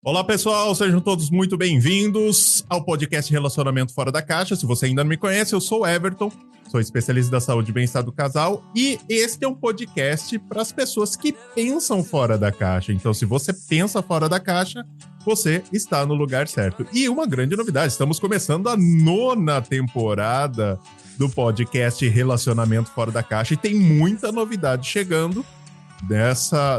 Olá pessoal, sejam todos muito bem-vindos ao podcast Relacionamento Fora da Caixa. Se você ainda não me conhece, eu sou o Everton, sou especialista da saúde e bem-estar do casal e este é um podcast para as pessoas que pensam fora da caixa. Então, se você pensa fora da caixa, você está no lugar certo. E uma grande novidade, estamos começando a 9ª temporada do podcast Relacionamento Fora da Caixa e tem muita novidade chegando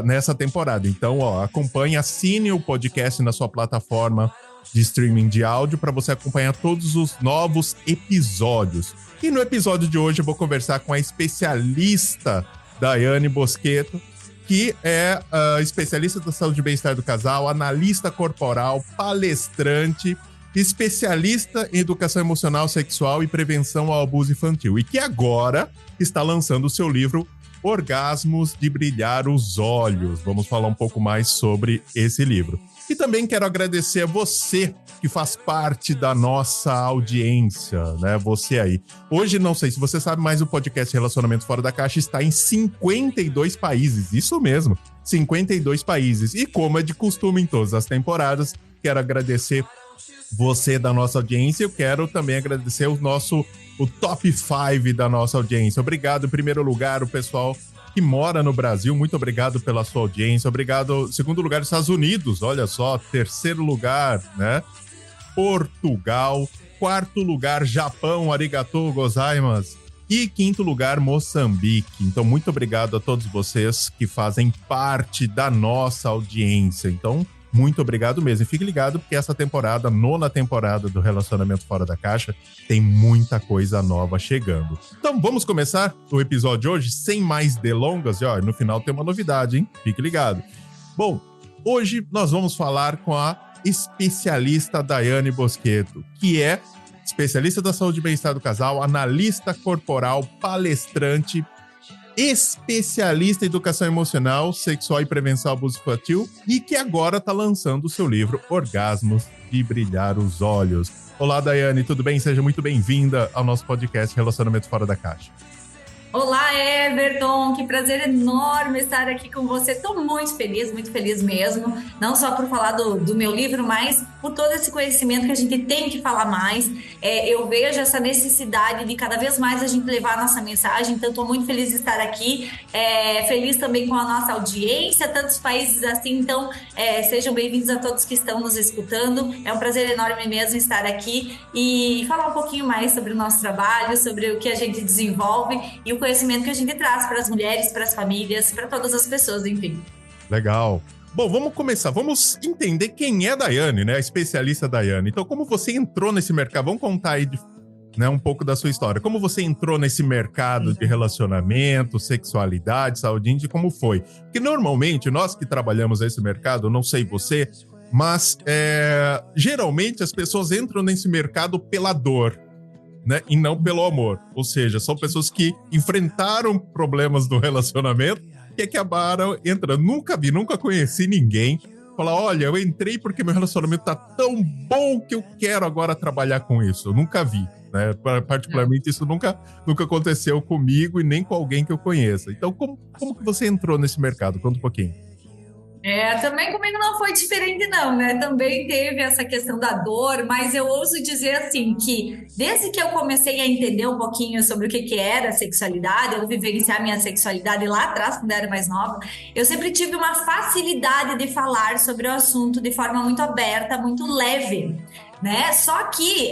nessa temporada. Então, acompanhe, assine o podcast na sua plataforma de streaming de áudio para você acompanhar todos os novos episódios. E no episódio de hoje eu vou conversar com a especialista Daiane Boschetto, que é especialista da saúde e bem-estar do casal, analista corporal, palestrante, especialista em educação emocional, sexual e prevenção ao abuso infantil, e que agora está lançando o seu livro Orgasmos de Brilhar os Olhos. Vamos falar um pouco mais sobre esse livro. E também quero agradecer a você que faz parte da nossa audiência, né? Você aí. Hoje, não sei se você sabe, mas o podcast Relacionamento Fora da Caixa está em 52 países. Isso mesmo, 52 países. E como é de costume em todas as temporadas, quero agradecer você da nossa audiência. Eu quero também agradecer o top 5 da nossa audiência. Obrigado, em primeiro lugar, o pessoal que mora no Brasil. Muito obrigado pela sua audiência. Obrigado. Segundo lugar, Estados Unidos. Olha só. Terceiro lugar, né? Portugal. Quarto lugar, Japão. Arigatou gozaimasu. E quinto lugar, Moçambique. Então, muito obrigado a todos vocês que fazem parte da nossa audiência. Então, muito obrigado mesmo. E fique ligado porque essa temporada, 9ª temporada do Relacionamento Fora da Caixa, tem muita coisa nova chegando. Então vamos começar o episódio de hoje sem mais delongas. E no final tem uma novidade, hein? Fique ligado. Bom, hoje nós vamos falar com a especialista Daiane Boschetto, que é especialista da saúde e bem-estar do casal, analista corporal, palestrante, especialista em educação emocional, sexual e prevenção ao abuso infantil e que agora está lançando o seu livro Orgasmos de Brilhar os Olhos. Olá, Daiane, tudo bem? Seja muito bem-vinda ao nosso podcast Relacionamento Fora da Caixa. Olá, Everton, que prazer enorme estar aqui com você. Estou muito feliz mesmo, não só por falar do meu livro, mas por todo esse conhecimento que a gente tem que falar mais. Eu vejo essa necessidade de cada vez mais a gente levar a nossa mensagem, então estou muito feliz de estar aqui, feliz também com a nossa audiência, tantos países assim, então sejam bem-vindos a todos que estão nos escutando. É um prazer enorme mesmo estar aqui e falar um pouquinho mais sobre o nosso trabalho, sobre o que a gente desenvolve e o conhecimento que a gente traz para as mulheres, para as famílias, para todas as pessoas, enfim. Legal. Bom, vamos começar. Vamos entender quem é a Daiane, né? A especialista Daiane. Então, como você entrou nesse mercado? Vamos contar aí um pouco da sua história. Como você entrou nesse mercado de relacionamento, sexualidade, saúde íntima, como foi? Porque normalmente, nós que trabalhamos nesse mercado, não sei você, mas geralmente as pessoas entram nesse mercado pela dor, né? E não pelo amor. Ou seja, são pessoas que enfrentaram problemas no relacionamento e acabaram entrando. Nunca conheci ninguém falar, olha, eu entrei porque meu relacionamento tá tão bom que eu quero agora trabalhar com isso. Eu nunca vi, né? Particularmente isso nunca aconteceu comigo e nem com alguém que eu conheça. Então, como que você entrou nesse mercado? Conta um pouquinho. Também comigo não foi diferente não, né? Também teve essa questão da dor, mas eu ouso dizer assim, que desde que eu comecei a entender um pouquinho sobre o que era sexualidade, eu vivenciar minha sexualidade lá atrás, quando eu era mais nova, eu sempre tive uma facilidade de falar sobre o assunto de forma muito aberta, muito leve, né? Só que,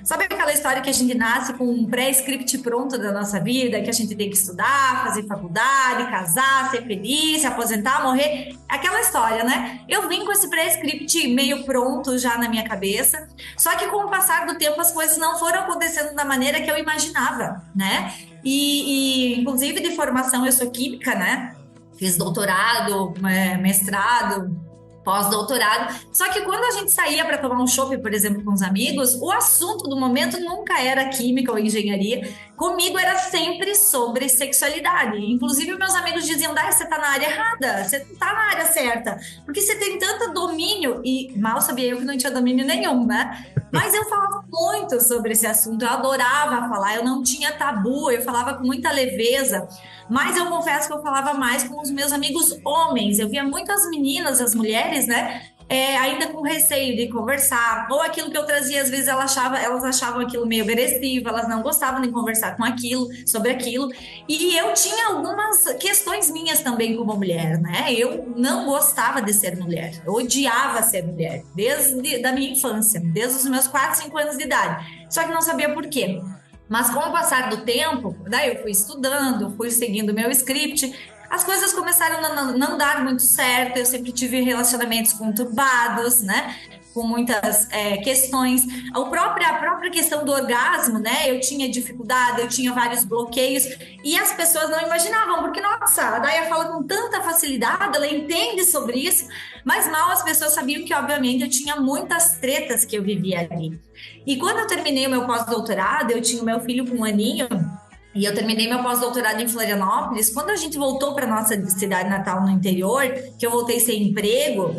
sabe aquela história que a gente nasce com um pré-script pronto da nossa vida, que a gente tem que estudar, fazer faculdade, casar, ser feliz, se aposentar, morrer? Aquela história, né? Eu vim com esse pré-script meio pronto já na minha cabeça, só que com o passar do tempo as coisas não foram acontecendo da maneira que eu imaginava, né? E inclusive de formação eu sou química, né? Fiz doutorado, mestrado, pós-doutorado, só que quando a gente saía para tomar um chopp, por exemplo, com os amigos, o assunto do momento nunca era química ou engenharia, comigo era sempre sobre sexualidade. Inclusive meus amigos diziam, Dai, você tá na área errada, você não tá na área certa, porque você tem tanto domínio, e mal sabia eu que não tinha domínio nenhum, né? Mas eu falava muito sobre esse assunto, eu adorava falar, eu não tinha tabu, eu falava com muita leveza, mas eu confesso que eu falava mais com os meus amigos homens. Eu via muitas meninas, as mulheres, né, ainda com receio de conversar, ou aquilo que eu trazia, às vezes elas achavam aquilo meio agressivo, elas não gostavam de conversar sobre aquilo, e eu tinha algumas questões minhas também como mulher, né? Eu não gostava de ser mulher, eu odiava ser mulher, desde a minha infância, desde os meus 4, 5 anos de idade, só que não sabia por quê. Mas com o passar do tempo, daí eu fui estudando, fui seguindo o meu script, as coisas começaram a não dar muito certo, eu sempre tive relacionamentos conturbados, né? Com muitas questões. A própria questão do orgasmo, né? Eu tinha dificuldade, eu tinha vários bloqueios, e as pessoas não imaginavam, porque, nossa, a Daya fala com tanta facilidade, ela entende sobre isso, mas mal as pessoas sabiam que, obviamente, eu tinha muitas tretas que eu vivia ali. E quando eu terminei o meu pós-doutorado, eu tinha o meu filho com 1 aninho, e eu terminei meu pós-doutorado em Florianópolis. Quando a gente voltou para nossa cidade natal no interior, que eu voltei sem emprego,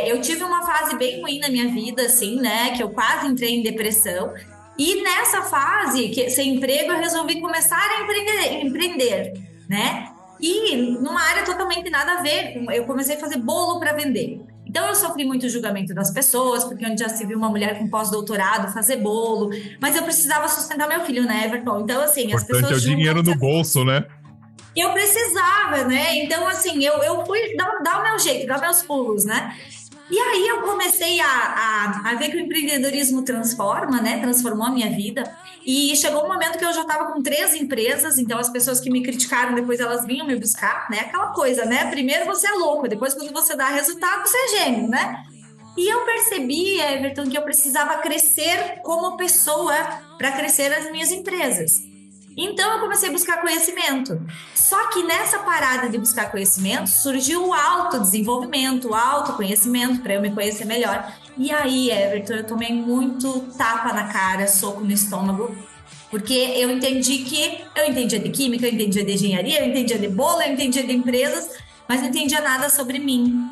eu tive uma fase bem ruim na minha vida, assim, né? Que eu quase entrei em depressão. E nessa fase, sem emprego, eu resolvi começar a empreender, né? E numa área totalmente nada a ver, eu comecei a fazer bolo para vender. Então, eu sofri muito julgamento das pessoas, porque onde já se viu uma mulher com pós-doutorado fazer bolo, mas eu precisava sustentar meu filho, né, Everton? Então, assim, as pessoas Importante é o dinheiro no bolso, né? Eu precisava, né? Então, assim, eu fui dar o meu jeito, dar meus pulos, né? E aí eu comecei a ver que o empreendedorismo transforma, né? Transformou a minha vida. E chegou um momento que eu já estava com 3 empresas, então as pessoas que me criticaram, depois elas vinham me buscar, né? Aquela coisa, né? Primeiro você é louco, depois quando você dá resultado, você é gênio, né? E eu percebi, Everton, que eu precisava crescer como pessoa para crescer as minhas empresas. Então eu comecei a buscar conhecimento. Só que nessa parada de buscar conhecimento surgiu o autodesenvolvimento, o autoconhecimento para eu me conhecer melhor. E aí, Everton, eu tomei muito tapa na cara, soco no estômago, porque eu entendia de química, eu entendia de engenharia, eu entendia de bolo, eu entendia de empresas, mas não entendia nada sobre mim.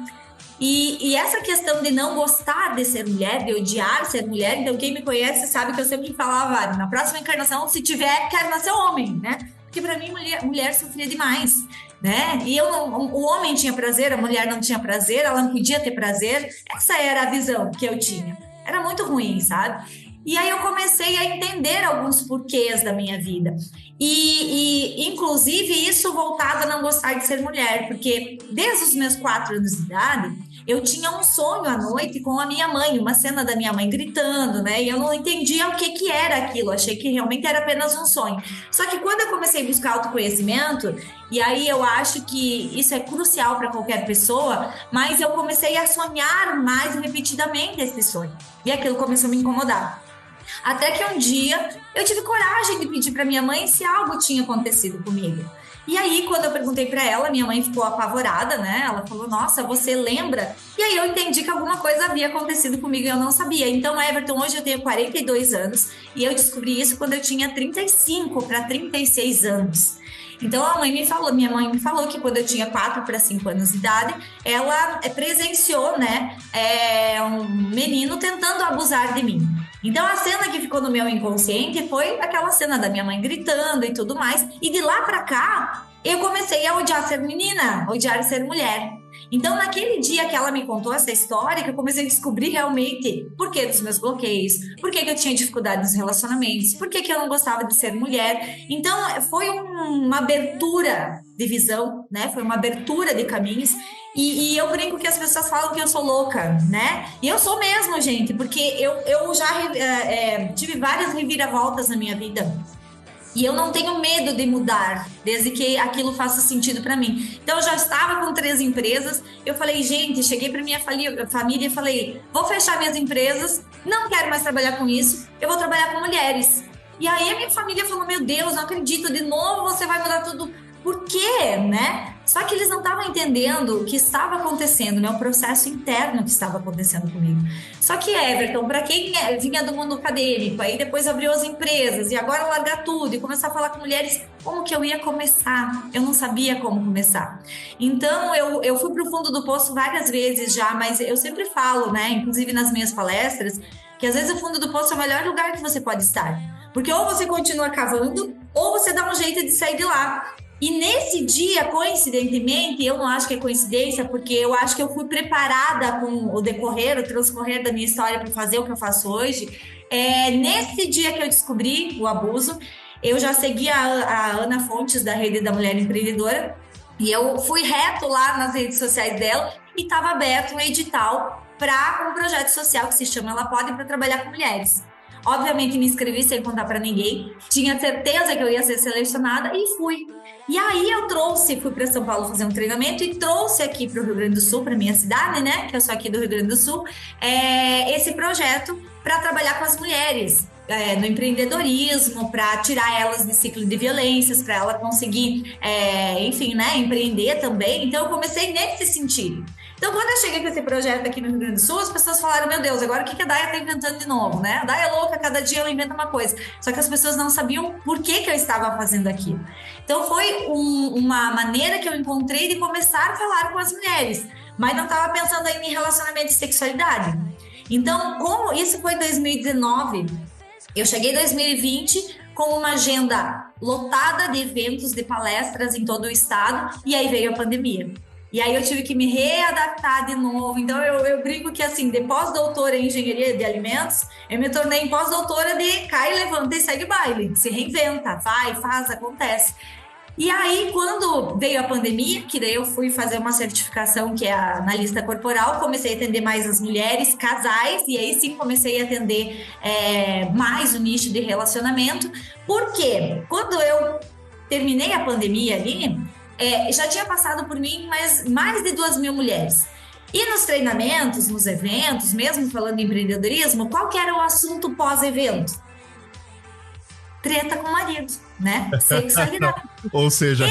E essa questão de não gostar de ser mulher, de odiar ser mulher, então quem me conhece sabe que eu sempre falava, na próxima encarnação, se tiver, quero nascer homem, né? Porque pra mim, mulher sofria demais, né? E o homem tinha prazer, a mulher não tinha prazer, ela não podia ter prazer. Essa era a visão que eu tinha. Era muito ruim, sabe? E aí eu comecei a entender alguns porquês da minha vida. E inclusive, isso voltado a não gostar de ser mulher, porque desde os meus 4 anos de idade, eu tinha um sonho à noite com a minha mãe, uma cena da minha mãe gritando, né? E eu não entendia o que era aquilo, achei que realmente era apenas um sonho. Só que quando eu comecei a buscar autoconhecimento, e aí eu acho que isso é crucial para qualquer pessoa, mas eu comecei a sonhar mais repetidamente esse sonho. E aquilo começou a me incomodar. Até que um dia eu tive coragem de pedir para minha mãe se algo tinha acontecido comigo. E aí, quando eu perguntei para ela, minha mãe ficou apavorada, né? Ela falou, nossa, você lembra? E aí eu entendi que alguma coisa havia acontecido comigo e eu não sabia. Então, Everton, hoje eu tenho 42 anos e eu descobri isso quando eu tinha 35 para 36 anos. Então, minha mãe me falou que quando eu tinha 4 para 5 anos de idade, ela presenciou, né, um menino tentando abusar de mim. Então, a cena que ficou no meu inconsciente foi aquela cena da minha mãe gritando e tudo mais. E de lá pra cá, eu comecei a odiar ser menina, odiar ser mulher. Então, naquele dia que ela me contou essa história, que eu comecei a descobrir realmente por que dos meus bloqueios, por que eu tinha dificuldade nos relacionamentos, por que eu não gostava de ser mulher. Então, foi uma abertura de visão, né? Foi uma abertura de caminhos. E eu brinco que as pessoas falam que eu sou louca, né? E eu sou mesmo, gente, porque eu já tive várias reviravoltas na minha vida. E eu não tenho medo de mudar, desde que aquilo faça sentido para mim. Então, eu já estava com 3 empresas. Eu falei, gente, cheguei para minha família e falei, vou fechar minhas empresas, não quero mais trabalhar com isso, eu vou trabalhar com mulheres. E aí a minha família falou, meu Deus, não acredito, de novo você vai mudar tudo. Por quê, né? Só que eles não estavam entendendo o que estava acontecendo, né? O processo interno que estava acontecendo comigo. Só que, Everton, para quem vinha do mundo acadêmico, aí depois abriu as empresas e agora largar tudo e começar a falar com mulheres, como que eu ia começar? Eu não sabia como começar. Então, eu fui para o fundo do poço várias vezes já, mas eu sempre falo, né? Inclusive nas minhas palestras, que às vezes o fundo do poço é o melhor lugar que você pode estar. Porque ou você continua cavando, ou você dá um jeito de sair de lá. E nesse dia, coincidentemente, eu não acho que é coincidência, porque eu acho que eu fui preparada com o transcorrer da minha história para fazer o que eu faço hoje. Nesse dia que eu descobri o abuso, eu já seguia a Ana Fontes, da Rede da Mulher Empreendedora, e eu fui reto lá nas redes sociais dela e estava aberto um edital para um projeto social que se chama Ela Pode, para trabalhar com mulheres. Obviamente me inscrevi sem contar para ninguém, tinha certeza que eu ia ser selecionada e fui. E aí eu fui para São Paulo fazer um treinamento e trouxe aqui para o Rio Grande do Sul, para minha cidade, né, que eu sou aqui do Rio Grande do Sul, esse projeto para trabalhar com as mulheres. No empreendedorismo, para tirar elas de ciclo de violências, para ela conseguir, enfim, né, empreender também. Então eu comecei nesse sentido. Então, quando eu cheguei com esse projeto aqui no Rio Grande do Sul, as pessoas falaram, meu Deus, agora o que a Daya tá inventando de novo, né? A Daya é louca, cada dia ela inventa uma coisa. Só que as pessoas não sabiam por que eu estava fazendo aquilo. Então, foi uma maneira que eu encontrei de começar a falar com as mulheres, mas não estava pensando ainda em relacionamento e sexualidade. Então, como isso foi em 2019, eu cheguei em 2020 com uma agenda lotada de eventos, de palestras em todo o estado, e aí veio a pandemia. E aí eu tive que me readaptar de novo. Então eu brinco que assim, de pós-doutora em engenharia de alimentos, eu me tornei pós-doutora de cai, levanta e segue baile. Se reinventa, vai, faz, acontece. E aí, quando veio a pandemia, que daí eu fui fazer uma certificação que é a analista corporal, comecei a atender mais as mulheres, casais, e aí sim comecei a atender mais o nicho de relacionamento. Por quê? Quando eu terminei a pandemia ali, já tinha passado por mim mais de 2.000 mulheres. E nos treinamentos, nos eventos, mesmo falando em empreendedorismo, qual que era o assunto pós-evento? Treta com o marido, né? Sexualidade. Ou seja,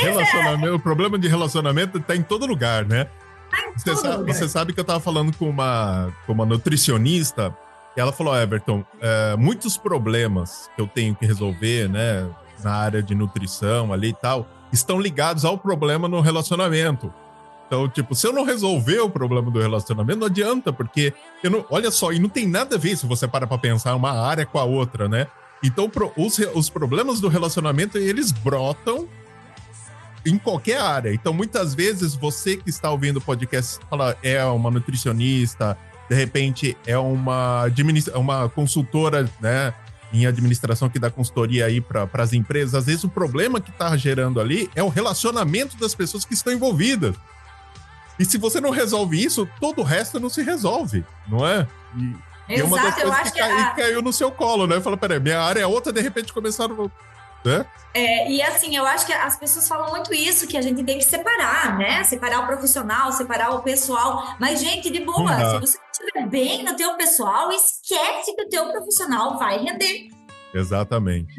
o problema de relacionamento está em todo lugar, né? Você sabe que eu estava falando com uma nutricionista e ela falou, Everton, muitos problemas que eu tenho que resolver, né, na área de nutrição ali e tal, estão ligados ao problema no relacionamento. Então, tipo, se eu não resolver o problema do relacionamento, não adianta, porque olha só, e não tem nada a ver se você para pensar uma área com a outra, né? Então, os problemas do relacionamento, eles brotam em qualquer área. Então, muitas vezes, você que está ouvindo o podcast, fala, é uma nutricionista, de repente é uma consultora, né, em administração que dá consultoria aí para as empresas. Às vezes o problema que está gerando ali é o relacionamento das pessoas que estão envolvidas. E se você não resolve isso, todo o resto não se resolve, não é? E uma das coisas que caiu no seu colo, né? Fala, peraí, minha área é outra, de repente começaram... Né? E assim, eu acho que as pessoas falam muito isso, que a gente tem que separar, né? Separar o profissional, separar o pessoal. Mas, gente, de boa, se você estiver bem no teu pessoal, esquece que o teu profissional vai render. Exatamente.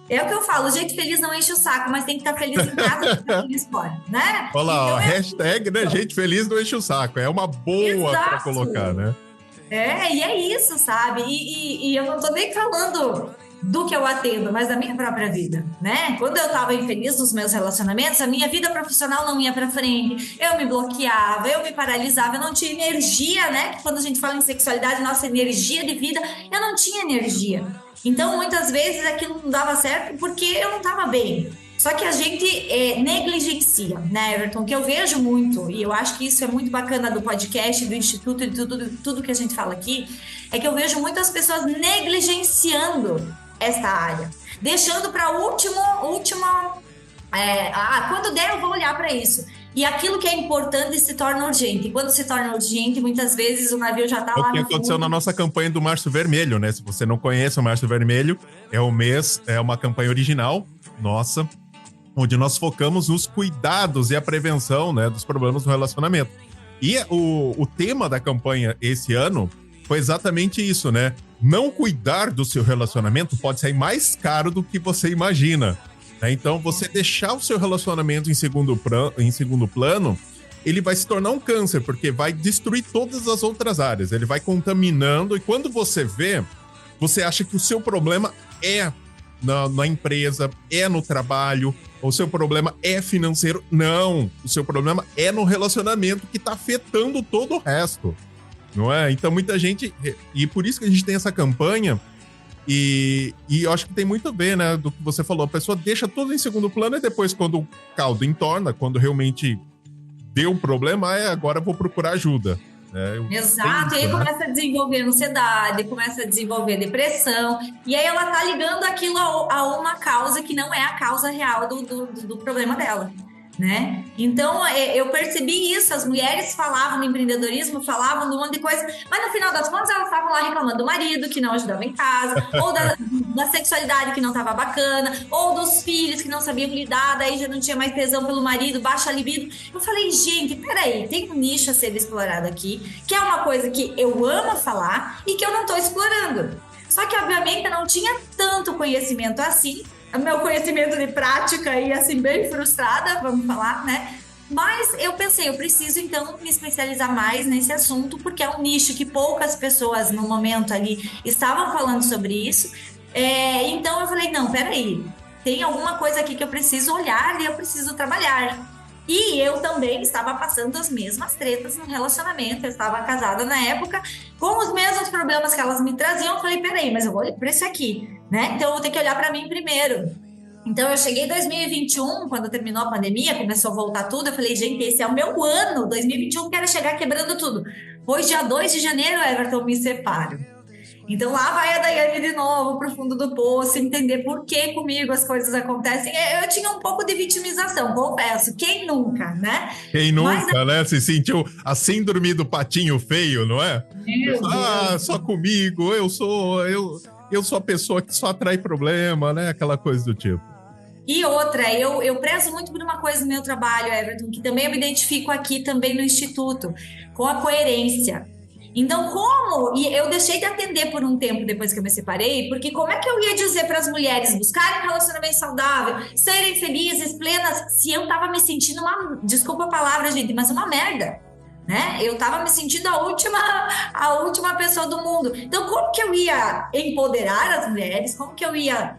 É o que eu falo, gente feliz não enche o saco, mas tem que estar feliz em casa e estar feliz fora, né? Olha lá, então, hashtag, né? Gente feliz não enche o saco. É uma boa para colocar, né? E é isso, sabe? E eu não tô nem falando do que eu atendo, mas da minha própria vida, né? Quando eu tava infeliz nos meus relacionamentos, a minha vida profissional não ia pra frente, eu me bloqueava, eu me paralisava, eu não tinha energia, né? Quando a gente fala em sexualidade, nossa energia de vida, eu não tinha energia. Então, muitas vezes, aquilo não dava certo porque eu não tava bem. Só que a gente negligencia, né, Everton? Que eu vejo muito, e eu acho que isso é muito bacana do podcast, do Instituto, de tudo que a gente fala aqui, é que eu vejo muitas pessoas negligenciando esta área, deixando para última, quando der eu vou olhar para isso. E aquilo que é importante se torna urgente. E quando se torna urgente, muitas vezes o navio já está lá no fundo. É o que aconteceu na nossa campanha do Março Vermelho, né? Se você não conhece o Março Vermelho, é uma campanha original nossa, onde nós focamos nos cuidados e a prevenção, né, dos problemas no relacionamento. E o tema da campanha esse ano foi exatamente isso, né? Não cuidar do seu relacionamento pode sair mais caro do que você imagina. Né? Então, você deixar o seu relacionamento em segundo plano, ele vai se tornar um câncer, porque vai destruir todas as outras áreas. Ele vai contaminando, e quando você vê, você acha que o seu problema é na empresa, é no trabalho, o seu problema é financeiro. Não, o seu problema é no relacionamento que está afetando todo o resto, não é? Então muita gente, e por isso que a gente tem essa campanha, E eu acho que tem muito a ver, né, do que você falou. A pessoa deixa tudo em segundo plano e depois, quando o caldo entorna, quando realmente deu um problema, agora eu vou procurar ajuda. Exato, e aí começa a desenvolver ansiedade, começa a desenvolver depressão, e aí ela tá ligando aquilo a uma causa que não é a causa real do problema dela. Né? Então, eu percebi isso, as mulheres falavam no empreendedorismo, falavam de um monte de coisa, mas no final das contas elas estavam lá reclamando do marido que não ajudava em casa, ou da sexualidade que não estava bacana, ou dos filhos que não sabiam lidar, daí já não tinha mais tesão pelo marido, baixa libido. Eu falei, gente, peraí, tem um nicho a ser explorado aqui, que é uma coisa que eu amo falar e que eu não estou explorando. Só que, obviamente, eu não tinha tanto conhecimento assim. O meu conhecimento de prática ia assim bem frustrada, vamos falar, né? Mas eu pensei, eu preciso então me especializar mais nesse assunto, porque é um nicho que poucas pessoas no momento ali estavam falando sobre isso. Então eu falei, não, peraí, tem alguma coisa aqui que eu preciso olhar e eu preciso trabalhar. E eu também estava passando as mesmas tretas no relacionamento, eu estava casada na época, com os mesmos problemas que elas me traziam. Eu falei, peraí, mas eu vou olhar para isso aqui, né? Então eu vou ter que olhar para mim primeiro. Então eu cheguei em 2021, quando terminou a pandemia, começou a voltar tudo, eu falei, gente, esse é o meu ano, 2021 quero chegar quebrando tudo. Pois dia 2 de janeiro, Everton, me separo. Então lá vai a Daiane de novo pro fundo do poço, entender por que comigo as coisas acontecem. Eu tinha um pouco de vitimização, confesso. Quem nunca, né? Quem nunca, né? Se sentiu a síndrome do patinho feio, não é? Só comigo, eu sou a pessoa que só atrai problema, né? Aquela coisa do tipo. E outra, eu prezo muito por uma coisa no meu trabalho, Everton, que também eu me identifico aqui também no Instituto, com a coerência. Então, e eu deixei de atender por um tempo depois que eu me separei, porque como é que eu ia dizer para as mulheres buscarem um relacionamento saudável, serem felizes, plenas, se eu tava me sentindo desculpa a palavra, gente, mas uma merda, né? Eu tava me sentindo a última pessoa do mundo. Então, como que eu ia empoderar as mulheres? Como que eu ia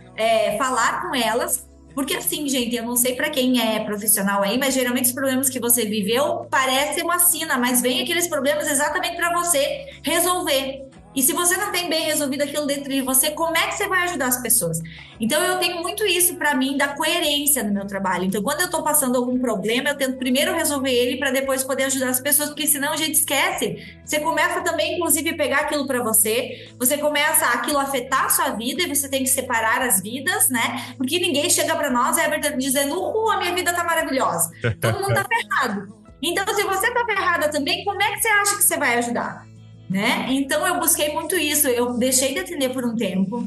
falar com elas? Porque assim, gente, eu não sei para quem é profissional aí, mas geralmente os problemas que você viveu parecem uma sina, mas vem aqueles problemas exatamente para você resolver. E se você não tem bem resolvido aquilo dentro de você, como é que você vai ajudar as pessoas? Então, eu tenho muito isso para mim, da coerência no meu trabalho. Então, quando eu estou passando algum problema, eu tento primeiro resolver ele para depois poder ajudar as pessoas, porque senão a gente esquece. Você começa também, inclusive, a pegar aquilo para você, você começa aquilo a afetar a sua vida e você tem que separar as vidas, né? Porque ninguém chega para nós, Everton, dizendo, a minha vida tá maravilhosa. Todo mundo tá ferrado. Então, se você tá ferrada também, como é que você acha que você vai ajudar? Né? Então eu busquei muito isso, eu deixei de atender por um tempo,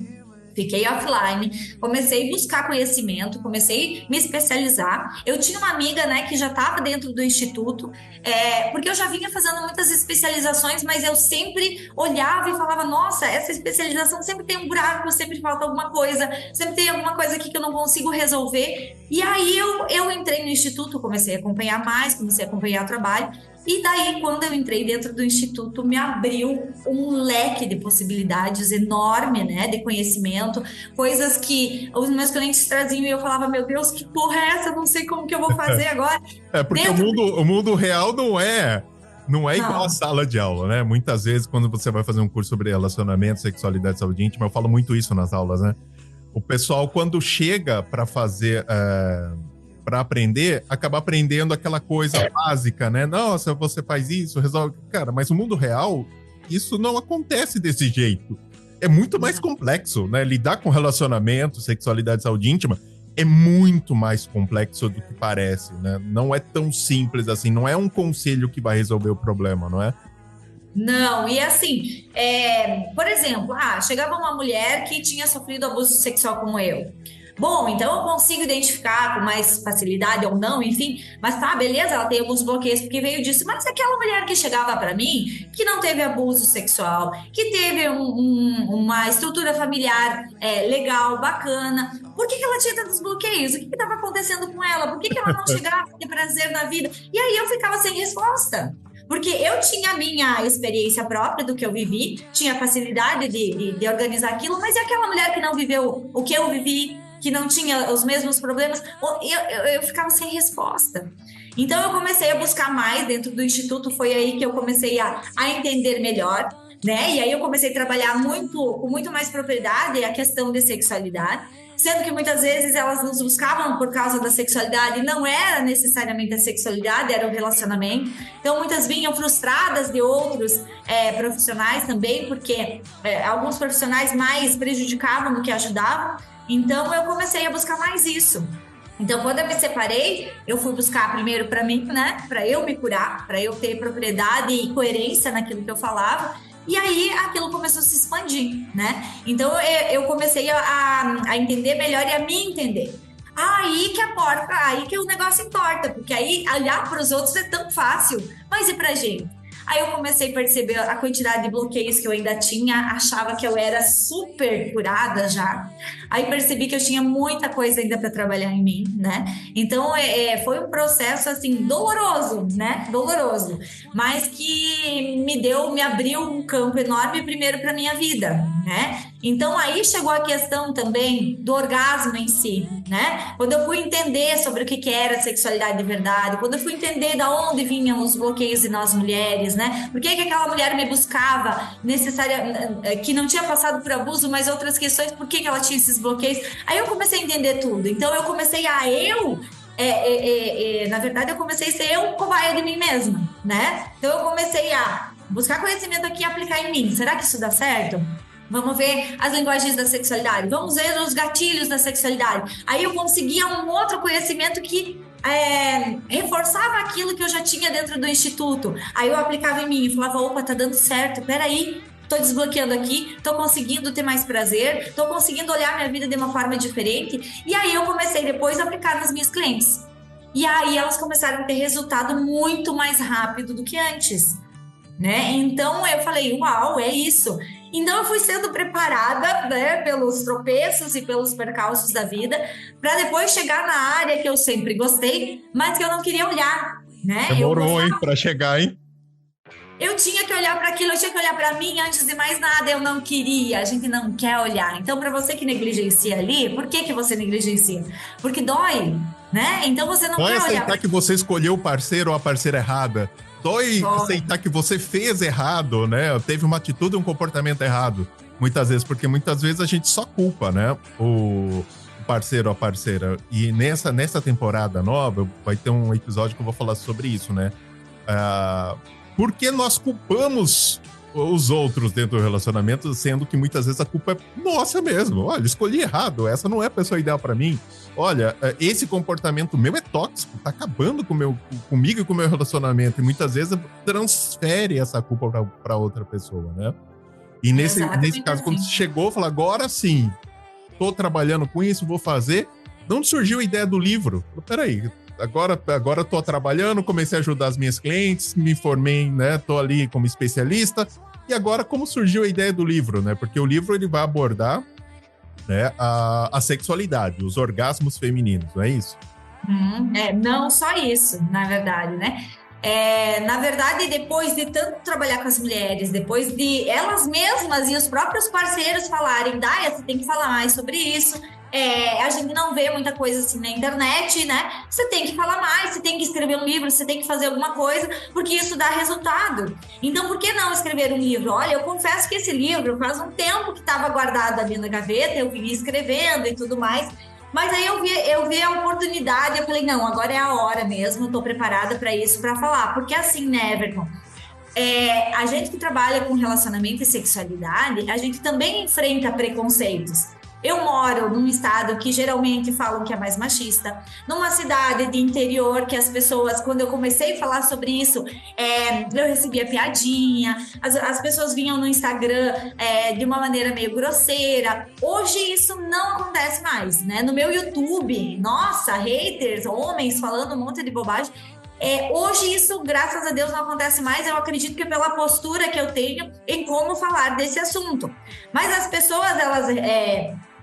fiquei offline, comecei a buscar conhecimento, comecei a me especializar. Eu tinha uma amiga, né, que já estava dentro do instituto, porque eu já vinha fazendo muitas especializações, mas eu sempre olhava e falava, nossa, essa especialização sempre tem um buraco, sempre falta alguma coisa, sempre tem alguma coisa aqui que eu não consigo resolver. E aí eu entrei no instituto, comecei a acompanhar mais, comecei a acompanhar o trabalho. E daí, quando eu entrei dentro do Instituto, me abriu um leque de possibilidades enorme, né, de conhecimento, coisas que os meus clientes traziam e eu falava, meu Deus, que porra é essa? Eu não sei como que eu vou fazer agora. Porque o mundo real não é igual a sala de aula, né? Muitas vezes, quando você vai fazer um curso sobre relacionamento, sexualidade, saúde íntima, eu falo muito isso nas aulas, né? O pessoal, quando chega para fazer... para aprender, acaba aprendendo aquela coisa básica, né? Nossa, você faz isso, resolve... Cara, mas no mundo real, isso não acontece desse jeito. É muito mais complexo, né? Lidar com relacionamento, sexualidade, saúde íntima, é muito mais complexo do que parece, né? Não é tão simples assim, não é um conselho que vai resolver o problema, não é? Não, e assim, por exemplo, chegava uma mulher que tinha sofrido abuso sexual como eu. Bom, então eu consigo identificar com mais facilidade ou não, enfim, mas tá, beleza, ela tem alguns bloqueios porque veio disso, mas aquela mulher que chegava para mim, que não teve abuso sexual, que teve uma estrutura familiar legal, bacana, por que ela tinha tantos bloqueios? O que estava acontecendo com ela? Por que ela não chegava a ter prazer na vida? E aí eu ficava sem resposta. Porque eu tinha a minha experiência própria do que eu vivi, tinha facilidade de organizar aquilo, mas e aquela mulher que não viveu o que eu vivi, que não tinha os mesmos problemas, eu ficava sem resposta. Então eu comecei a buscar mais dentro do Instituto, foi aí que eu comecei a entender melhor, né? E aí eu comecei a trabalhar com muito mais propriedade a questão de sexualidade, sendo que muitas vezes elas nos buscavam por causa da sexualidade, e não era necessariamente a sexualidade, era o relacionamento. Então, muitas vinham frustradas de outros profissionais também, porque alguns profissionais mais prejudicavam do que ajudavam. Então, eu comecei a buscar mais isso. Então, quando eu me separei, eu fui buscar primeiro para mim, né? Para eu me curar, para eu ter propriedade e coerência naquilo que eu falava. E aí, aquilo começou a se expandir, né? Então, eu comecei a entender melhor e a me entender. Aí que o negócio importa, porque aí olhar para os outros é tão fácil, mas e pra gente? Aí eu comecei a perceber a quantidade de bloqueios que eu ainda tinha, achava que eu era super curada já. Aí percebi que eu tinha muita coisa ainda para trabalhar em mim, né? Então foi um processo assim doloroso, né? Doloroso, mas que me abriu um campo enorme primeiro para minha vida, né? Então aí chegou a questão também do orgasmo em si, né? Quando eu fui entender sobre o que era sexualidade de verdade, quando eu fui entender de onde vinham os bloqueios em nós mulheres, né? Por que aquela mulher me buscava que não tinha passado por abuso, mas outras questões, por que ela tinha esses bloqueios? Aí eu comecei a entender tudo. Então eu comecei na verdade eu comecei a ser cobaia de mim mesma, né? Então eu comecei a buscar conhecimento aqui e aplicar em mim. Será que isso dá certo? Vamos ver as linguagens da sexualidade, vamos ver os gatilhos da sexualidade. Aí eu conseguia um outro conhecimento que reforçava aquilo que eu já tinha dentro do instituto. Aí eu aplicava em mim e falava, opa, tá dando certo, peraí, tô desbloqueando aqui, tô conseguindo ter mais prazer, tô conseguindo olhar minha vida de uma forma diferente. E aí eu comecei depois a aplicar nas minhas clientes. E aí elas começaram a ter resultado muito mais rápido do que antes, né? Então eu falei, uau, é isso. Então eu fui sendo preparada, né, pelos tropeços e pelos percalços da vida, para depois chegar na área que eu sempre gostei, mas que eu não queria olhar, né? Demorou, hein, para chegar, hein? Eu tinha que olhar para aquilo, eu tinha que olhar para mim antes de mais nada, eu não queria, a gente não quer olhar. Então, para você que negligencia ali, por que você negligencia? Porque dói, né? Então você não quer olhar. Dói aceitar que você escolheu o parceiro ou a parceira errada. Dói aceitar que você fez errado, né? Teve uma atitude, um comportamento errado. Muitas vezes, porque muitas vezes a gente só culpa, né? O parceiro ou a parceira. E nessa temporada nova, vai ter um episódio que eu vou falar sobre isso, né? Por que nós culpamos os outros dentro do relacionamento, sendo que muitas vezes a culpa é nossa mesmo. Olha, escolhi errado, essa não é a pessoa ideal pra mim. Olha, esse comportamento meu é tóxico, tá acabando comigo e com o meu relacionamento. E muitas vezes transfere essa culpa pra outra pessoa, né? E nesse caso, quando você chegou, falou, agora sim, tô trabalhando com isso, vou fazer. De onde surgiu a ideia do livro? Peraí, agora tô trabalhando, comecei a ajudar as minhas clientes, me formei, né? Tô ali como especialista. E agora, como surgiu a ideia do livro, né? Porque o livro, ele vai abordar, né, a sexualidade, os orgasmos femininos, não é isso? Não só isso, na verdade, né? Na verdade, depois de tanto trabalhar com as mulheres, depois de elas mesmas e os próprios parceiros falarem, Daia, você tem que falar mais sobre isso. A gente não vê muita coisa assim na internet, né? Você tem que falar mais, você tem que escrever um livro, você tem que fazer alguma coisa, porque isso dá resultado. Então, por que não escrever um livro? Olha, eu confesso que esse livro faz um tempo que estava guardado ali na gaveta, eu vinha escrevendo e tudo mais, mas aí eu vi a oportunidade, eu falei, não, agora é a hora mesmo, eu tô preparada para isso, para falar. Porque assim, né, Everton? A gente que trabalha com relacionamento e sexualidade, a gente também enfrenta preconceitos. Eu moro num estado que geralmente falam que é mais machista, numa cidade de interior que as pessoas, quando eu comecei a falar sobre isso, eu recebia piadinha, as pessoas vinham no Instagram de uma maneira meio grosseira. Hoje isso não acontece mais, né? No meu YouTube, nossa, haters, homens falando um monte de bobagem. Hoje isso, graças a Deus, não acontece mais. Eu acredito que é pela postura que eu tenho em como falar desse assunto. Mas as pessoas, elas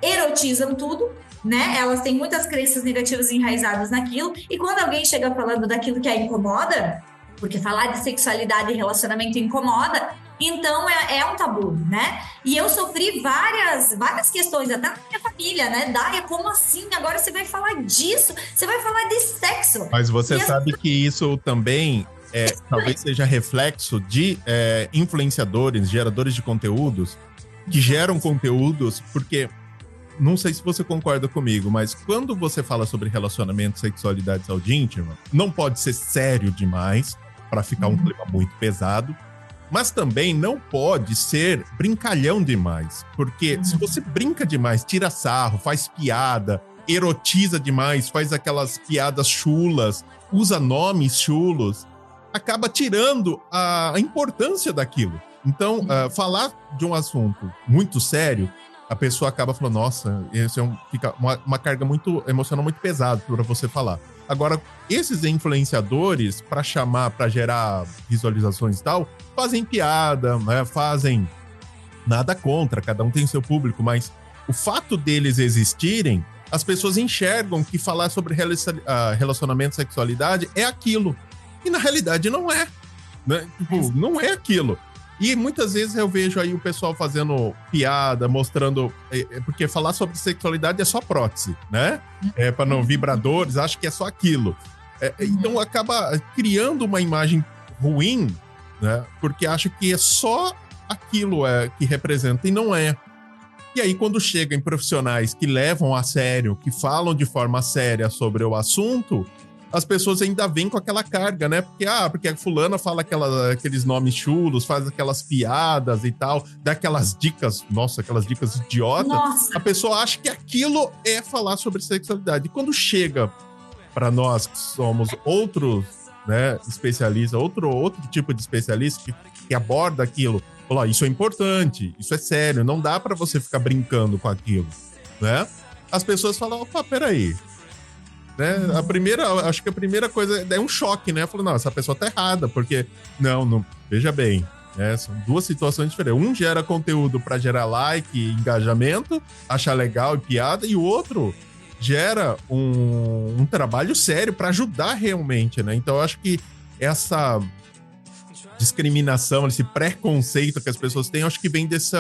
erotizam tudo, né? Elas têm muitas crenças negativas enraizadas naquilo. E quando alguém chega falando daquilo que a incomoda, porque falar de sexualidade e relacionamento incomoda, então é um tabu, né? E eu sofri várias questões, até na minha família, né? Daia, como assim? Agora você vai falar disso? Você vai falar de sexo? Mas você sabe que isso também talvez seja reflexo de influenciadores, geradores de conteúdos, que geram conteúdos, porque não sei se você concorda comigo, mas quando você fala sobre relacionamento, sexualidade e saúde íntima, não pode ser sério demais para ficar um clima muito pesado, mas também não pode ser brincalhão demais, porque se você brinca demais, tira sarro, faz piada, erotiza demais, faz aquelas piadas chulas, usa nomes chulos, acaba tirando a importância daquilo. Então, falar de um assunto muito sério, a pessoa acaba falando, nossa, esse fica uma carga muito emocional, muito pesada para você falar. Agora, esses influenciadores, para chamar, para gerar visualizações e tal, fazem piada, né, fazem nada contra, cada um tem seu público, mas o fato deles existirem, as pessoas enxergam que falar sobre relacionamento, sexualidade é aquilo. E na realidade não é. Né? Tipo, não é aquilo. E muitas vezes eu vejo aí o pessoal fazendo piada, mostrando... porque falar sobre sexualidade é só prótese, né? Para não vibradores, acho que é só aquilo. Então acaba criando uma imagem ruim, né? Porque acha que é só aquilo que representa, e não é. E aí quando chega em profissionais que levam a sério, que falam de forma séria sobre o assunto, as pessoas ainda vêm com aquela carga, né? Porque a fulana fala aqueles nomes chulos, faz aquelas piadas e tal, dá aquelas dicas, aquelas dicas idiotas. Nossa. A pessoa acha que aquilo é falar sobre sexualidade. E quando chega para nós que somos outros, né, especialistas, outro tipo de especialista que aborda aquilo, fala, isso é importante, isso é sério, não dá para você ficar brincando com aquilo, né? As pessoas falam, opa, peraí. Né? Acho que a primeira coisa é um choque, né? Falou, não, essa pessoa tá errada, porque não veja bem, né? São duas situações diferentes. Um gera conteúdo para gerar like e engajamento, achar legal e piada, e o outro gera um trabalho sério para ajudar realmente, né? Então eu acho que essa discriminação, esse preconceito que as pessoas têm, eu acho que vem desses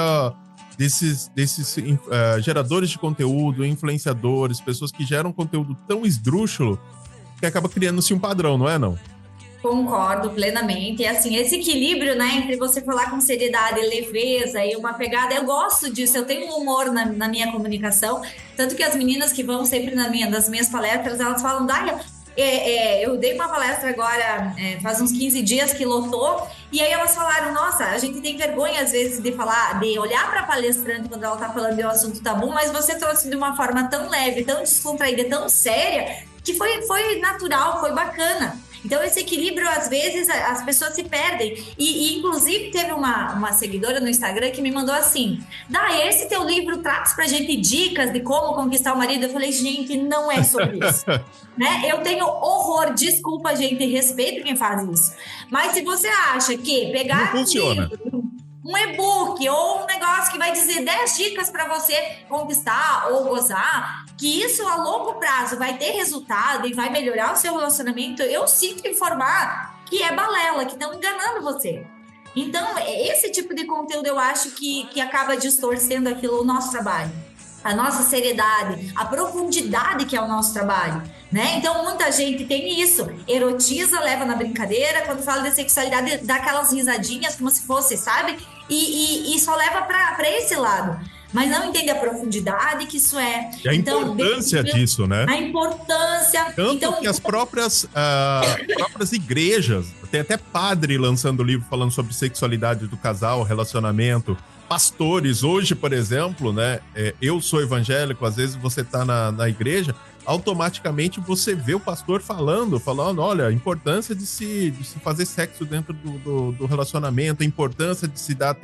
geradores de conteúdo, influenciadores, pessoas que geram conteúdo tão esdrúxulo que acaba criando-se um padrão, não é, não? Concordo plenamente. E assim, esse equilíbrio, né, entre você falar com seriedade, leveza e uma pegada, eu gosto disso, eu tenho um humor na minha comunicação, tanto que as meninas que vão sempre das minhas palestras, elas falam, Dália, eu dei uma palestra agora, faz uns 15 dias que lotou, e aí elas falaram, nossa, a gente tem vergonha às vezes de olhar para a palestrante quando ela tá falando de um assunto tabu, mas você trouxe de uma forma tão leve, tão descontraída, tão séria, que foi natural, foi bacana. Então, esse equilíbrio, às vezes, as pessoas se perdem. E inclusive, teve uma seguidora no Instagram que me mandou assim, esse teu livro traz pra gente dicas de como conquistar o marido? Eu falei, gente, não é sobre isso. Né? Eu tenho horror, desculpa, gente, respeito quem faz isso. Mas se você acha que pegar um e-book ou um negócio que vai dizer 10 dicas para você conquistar ou gozar, que isso a longo prazo vai ter resultado e vai melhorar o seu relacionamento, eu sinto informar que é balela, que estão enganando você. Então, esse tipo de conteúdo eu acho que acaba distorcendo o nosso trabalho, a nossa seriedade, a profundidade que é o nosso trabalho, né? Então, muita gente tem isso, erotiza, leva na brincadeira, quando fala de sexualidade, dá aquelas risadinhas como se fosse, sabe? E só leva para esse lado. Mas não entende a profundidade que isso é. E a importância disso, né? A importância. Tanto que as próprias igrejas, tem até padre lançando livro falando sobre sexualidade do casal, relacionamento. Pastores, hoje, por exemplo, né? Eu sou evangélico, às vezes você tá na igreja, automaticamente você vê o pastor falando, olha, a importância de se fazer sexo dentro do relacionamento, a importância de se dar...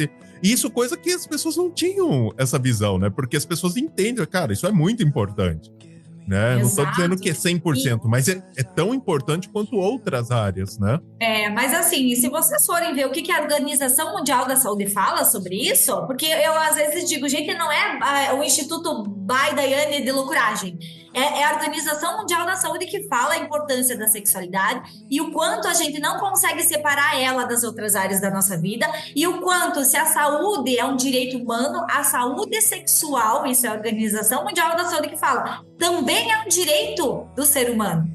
Isso, coisa que as pessoas não tinham essa visão, né? Porque as pessoas entendem, cara, isso é muito importante. Né? Não estou dizendo que é 100%, mas é tão importante quanto outras áreas, né? Mas assim, se vocês forem ver o que a Organização Mundial da Saúde fala sobre isso, porque eu às vezes digo, gente, não é o Instituto By Daiane de Loucuragem, é a Organização Mundial da Saúde que fala a importância da sexualidade e o quanto a gente não consegue separar ela das outras áreas da nossa vida e o quanto, se a saúde é um direito humano, a saúde sexual, isso é a Organização Mundial da Saúde que fala, também é um direito do ser humano.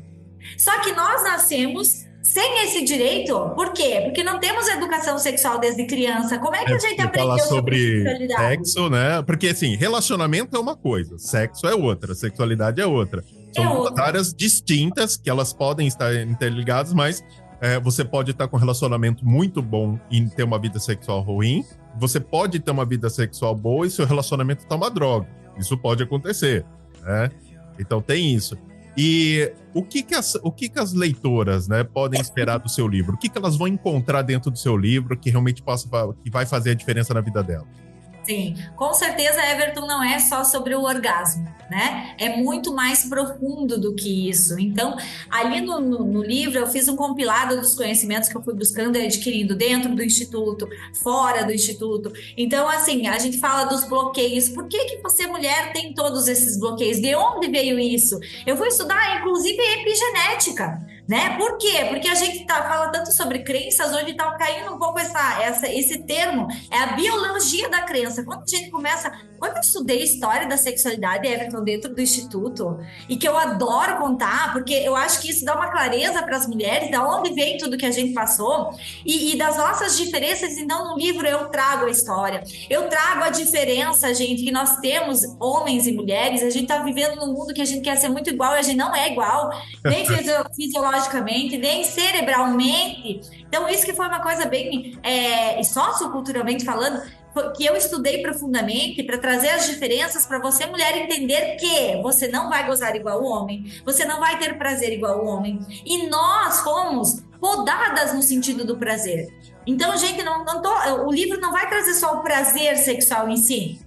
Só que nós nascemos sem esse direito. Por quê? Porque não temos educação sexual desde criança. Como é que a gente Falar aprendeu sobre sobre sexualidade? sexo, né? Porque, assim, relacionamento é uma coisa, sexo é outra, sexualidade é outra. São duas outra. áreas distintas que elas podem estar interligadas, mas você pode estar com um relacionamento muito bom e ter uma vida sexual ruim. Você pode ter uma vida sexual boa e seu relacionamento tá uma droga. Isso pode acontecer, né? Então tem isso. E o que as leitoras, né, podem esperar do seu livro? O que elas vão encontrar dentro do seu livro que realmente que vai fazer a diferença na vida delas? Sim, com certeza, Everton, não é só sobre o orgasmo, né? É muito mais profundo do que isso. Então, ali no livro, eu fiz um compilado dos conhecimentos que eu fui buscando e adquirindo dentro do Instituto, fora do Instituto. Então, assim, a gente fala dos bloqueios. Por que você, mulher, tem todos esses bloqueios? De onde veio isso? Eu fui estudar, inclusive, epigenética. Né? Por quê? Porque a gente fala tanto sobre crenças, hoje está caindo um pouco esse termo, é a biologia da crença. Quando eu estudei história da sexualidade, Everton, dentro do Instituto, e que eu adoro contar, porque eu acho que isso dá uma clareza para as mulheres, da onde vem tudo que a gente passou, e das nossas diferenças. Então, no livro eu trago a história, eu trago a diferença, gente, que nós temos, homens e mulheres. A gente está vivendo num mundo que a gente quer ser muito igual, e a gente não é igual, nem fisiologicamente, nem cerebralmente. Então, isso que foi uma coisa bem socioculturalmente falando, que eu estudei profundamente para trazer as diferenças para você, mulher, entender que você não vai gozar igual o homem, você não vai ter prazer igual o homem. E nós fomos podadas no sentido do prazer. Então, gente, o livro não vai trazer só o prazer sexual em si,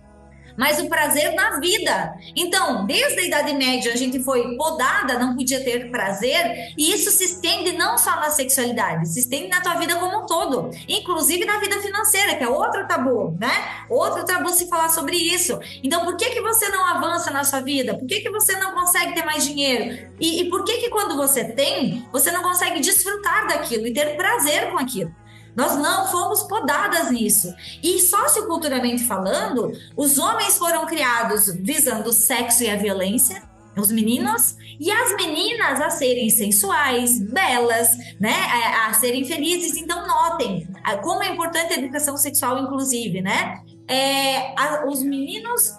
mas o prazer na vida. Então, desde a Idade Média, a gente foi podada, não podia ter prazer, e isso se estende não só na sexualidade, se estende na tua vida como um todo, inclusive na vida financeira, que é outro tabu, né? Outro tabu se falar sobre isso. Então, por que você não avança na sua vida? Por que você não consegue ter mais dinheiro? E por que quando você tem, você não consegue desfrutar daquilo e ter prazer com aquilo? Nós não fomos podadas nisso. E socioculturalmente falando, os homens foram criados visando o sexo e a violência, os meninos, e as meninas a serem sensuais, belas, né, a serem felizes. Então, notem como é importante a educação sexual, inclusive, né? Os meninos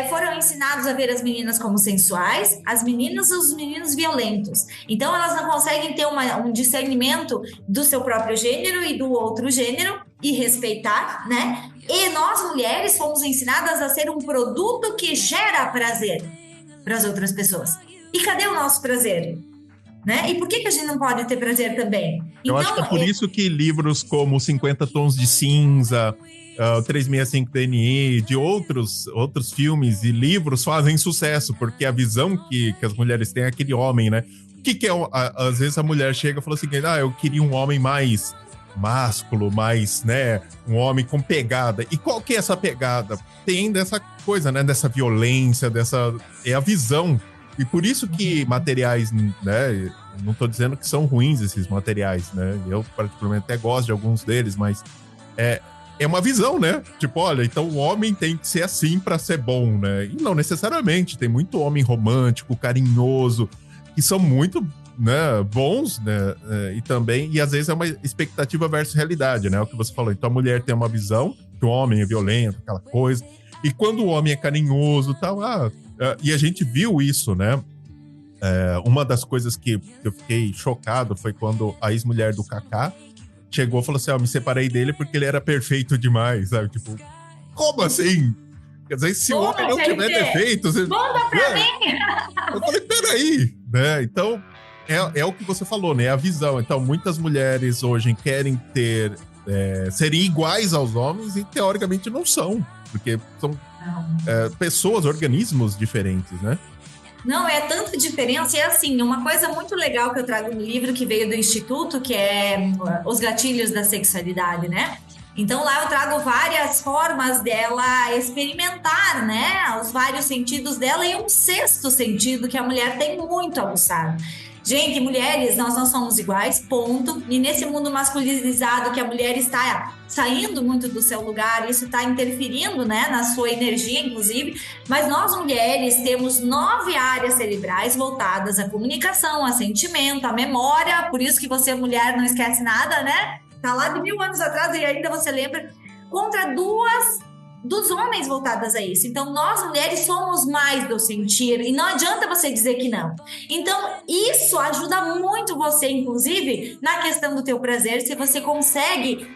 foram ensinados a ver as meninas como sensuais, as meninas e os meninos violentos. Então, elas não conseguem ter um discernimento do seu próprio gênero e do outro gênero e respeitar, né? E nós, mulheres, fomos ensinadas a ser um produto que gera prazer para as outras pessoas. E cadê o nosso prazer? Né? E por que a gente não pode ter prazer também? Eu acho que é por isso que livros como 50 Tons de Cinza, 365 DNI, de outros filmes e livros fazem sucesso, porque a visão que as mulheres têm é aquele homem, né? O que é? Às vezes a mulher chega e fala assim, eu queria um homem mais másculo, mais, né? Um homem com pegada. E qual que é essa pegada? Tem dessa coisa, né? Dessa violência, é a visão. E por isso que materiais, né? Não tô dizendo que são ruins esses materiais, né? Eu particularmente até gosto de alguns deles, mas é uma visão, né? Tipo, olha, então o homem tem que ser assim pra ser bom, né? E não necessariamente. Tem muito homem romântico, carinhoso, que são muito, né, bons, né? E às vezes é uma expectativa versus realidade, né? O que você falou. Então a mulher tem uma visão que o homem é violento, aquela coisa. E quando o homem é carinhoso e tal, e a gente viu isso, né? Uma das coisas que eu fiquei chocado foi quando a ex-mulher do Kaká chegou e falou assim, eu me separei dele porque ele era perfeito demais, sabe? Tipo, como assim? Quer dizer, se o homem não tiver defeito... Manda pra mim! Eu falei, peraí, né? Então, é o que você falou, né? A visão. Então, muitas mulheres hoje querem serem iguais aos homens e, teoricamente, não são. Porque são pessoas, organismos diferentes, né? Não, é tanta diferença. E assim, uma coisa muito legal que eu trago no livro que veio do Instituto, que é Os Gatilhos da Sexualidade, né? Então lá eu trago várias formas dela experimentar, né? Os vários sentidos dela e um sexto sentido que a mulher tem muito aguçado. Gente, mulheres, nós não somos iguais, ponto. E nesse mundo masculinizado que a mulher está saindo muito do seu lugar, isso está interferindo, né, na sua energia, inclusive. Mas nós, mulheres, temos 9 áreas cerebrais voltadas à comunicação, a sentimento, à memória. Por isso que você, mulher, não esquece nada, né? Tá lá de 1000 anos atrás e ainda você lembra. Contra 2 dos homens voltadas a isso. Então, nós mulheres somos mais do sentir e não adianta você dizer que não. Então, isso ajuda muito você, inclusive, na questão do teu prazer, se você consegue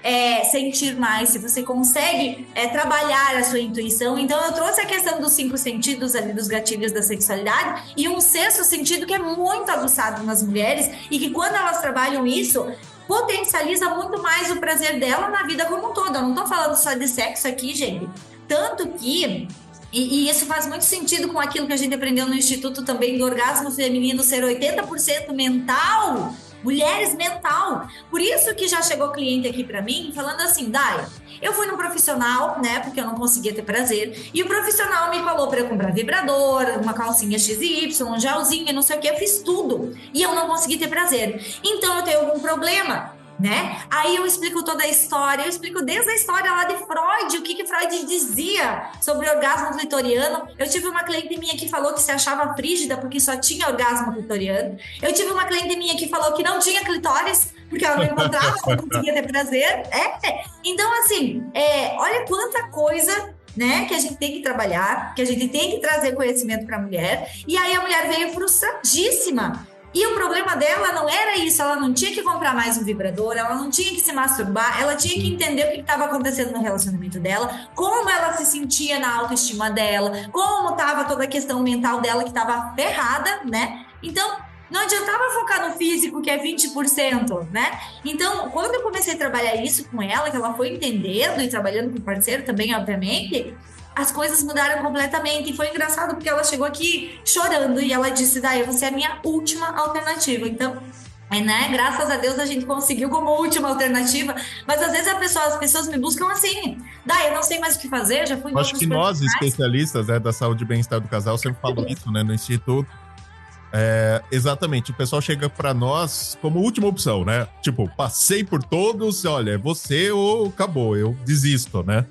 sentir mais, se você consegue trabalhar a sua intuição. Então, eu trouxe a questão dos 5 sentidos ali, dos gatilhos da sexualidade e um 6º sentido que é muito aguçado nas mulheres e que quando elas trabalham isso, potencializa muito mais o prazer dela na vida como um todo. Eu não tô falando só de sexo aqui, gente. Tanto que, e isso faz muito sentido com aquilo que a gente aprendeu no Instituto também do orgasmo feminino ser 80% mental, mulheres mental. Por isso que já chegou cliente aqui pra mim falando assim, Dai, eu fui num profissional, né, porque eu não conseguia ter prazer, e o profissional me falou pra eu comprar vibrador, uma calcinha XY, um gelzinho, não sei o que, eu fiz tudo, e eu não consegui ter prazer. Então eu tenho algum problema, né? Aí eu explico toda a história, eu explico desde a história lá de Freud, o que Freud dizia sobre orgasmo clitoriano. Eu tive uma cliente minha que falou que se achava frígida porque só tinha orgasmo clitoriano. Eu tive uma cliente minha que falou que não tinha clitóris porque ela não encontrava, não conseguia ter prazer. Então, assim, olha quanta coisa, né, que a gente tem que trabalhar, que a gente tem que trazer conhecimento para a mulher. E aí a mulher veio frustradíssima. E o problema dela não era isso, ela não tinha que comprar mais um vibrador, ela não tinha que se masturbar, ela tinha que entender o que estava acontecendo no relacionamento dela, como ela se sentia na autoestima dela, como estava toda a questão mental dela que estava ferrada, né? Então, não adiantava focar no físico, que é 20%, né? Então, quando eu comecei a trabalhar isso com ela, que ela foi entendendo e trabalhando com o parceiro também, obviamente, as coisas mudaram completamente. E foi engraçado porque ela chegou aqui chorando e ela disse, Dai, você é a minha última alternativa. Então, né, graças a Deus a gente conseguiu como última alternativa. Mas às vezes as pessoas me buscam assim, Dai, eu não sei mais o que fazer, já fui em Acho que nós, especialistas, né, da saúde e bem-estar do casal, sempre falam isso, né, no Instituto. Exatamente, o pessoal chega para nós como última opção, né? Tipo, passei por todos, olha, é você ou acabou, eu desisto, né?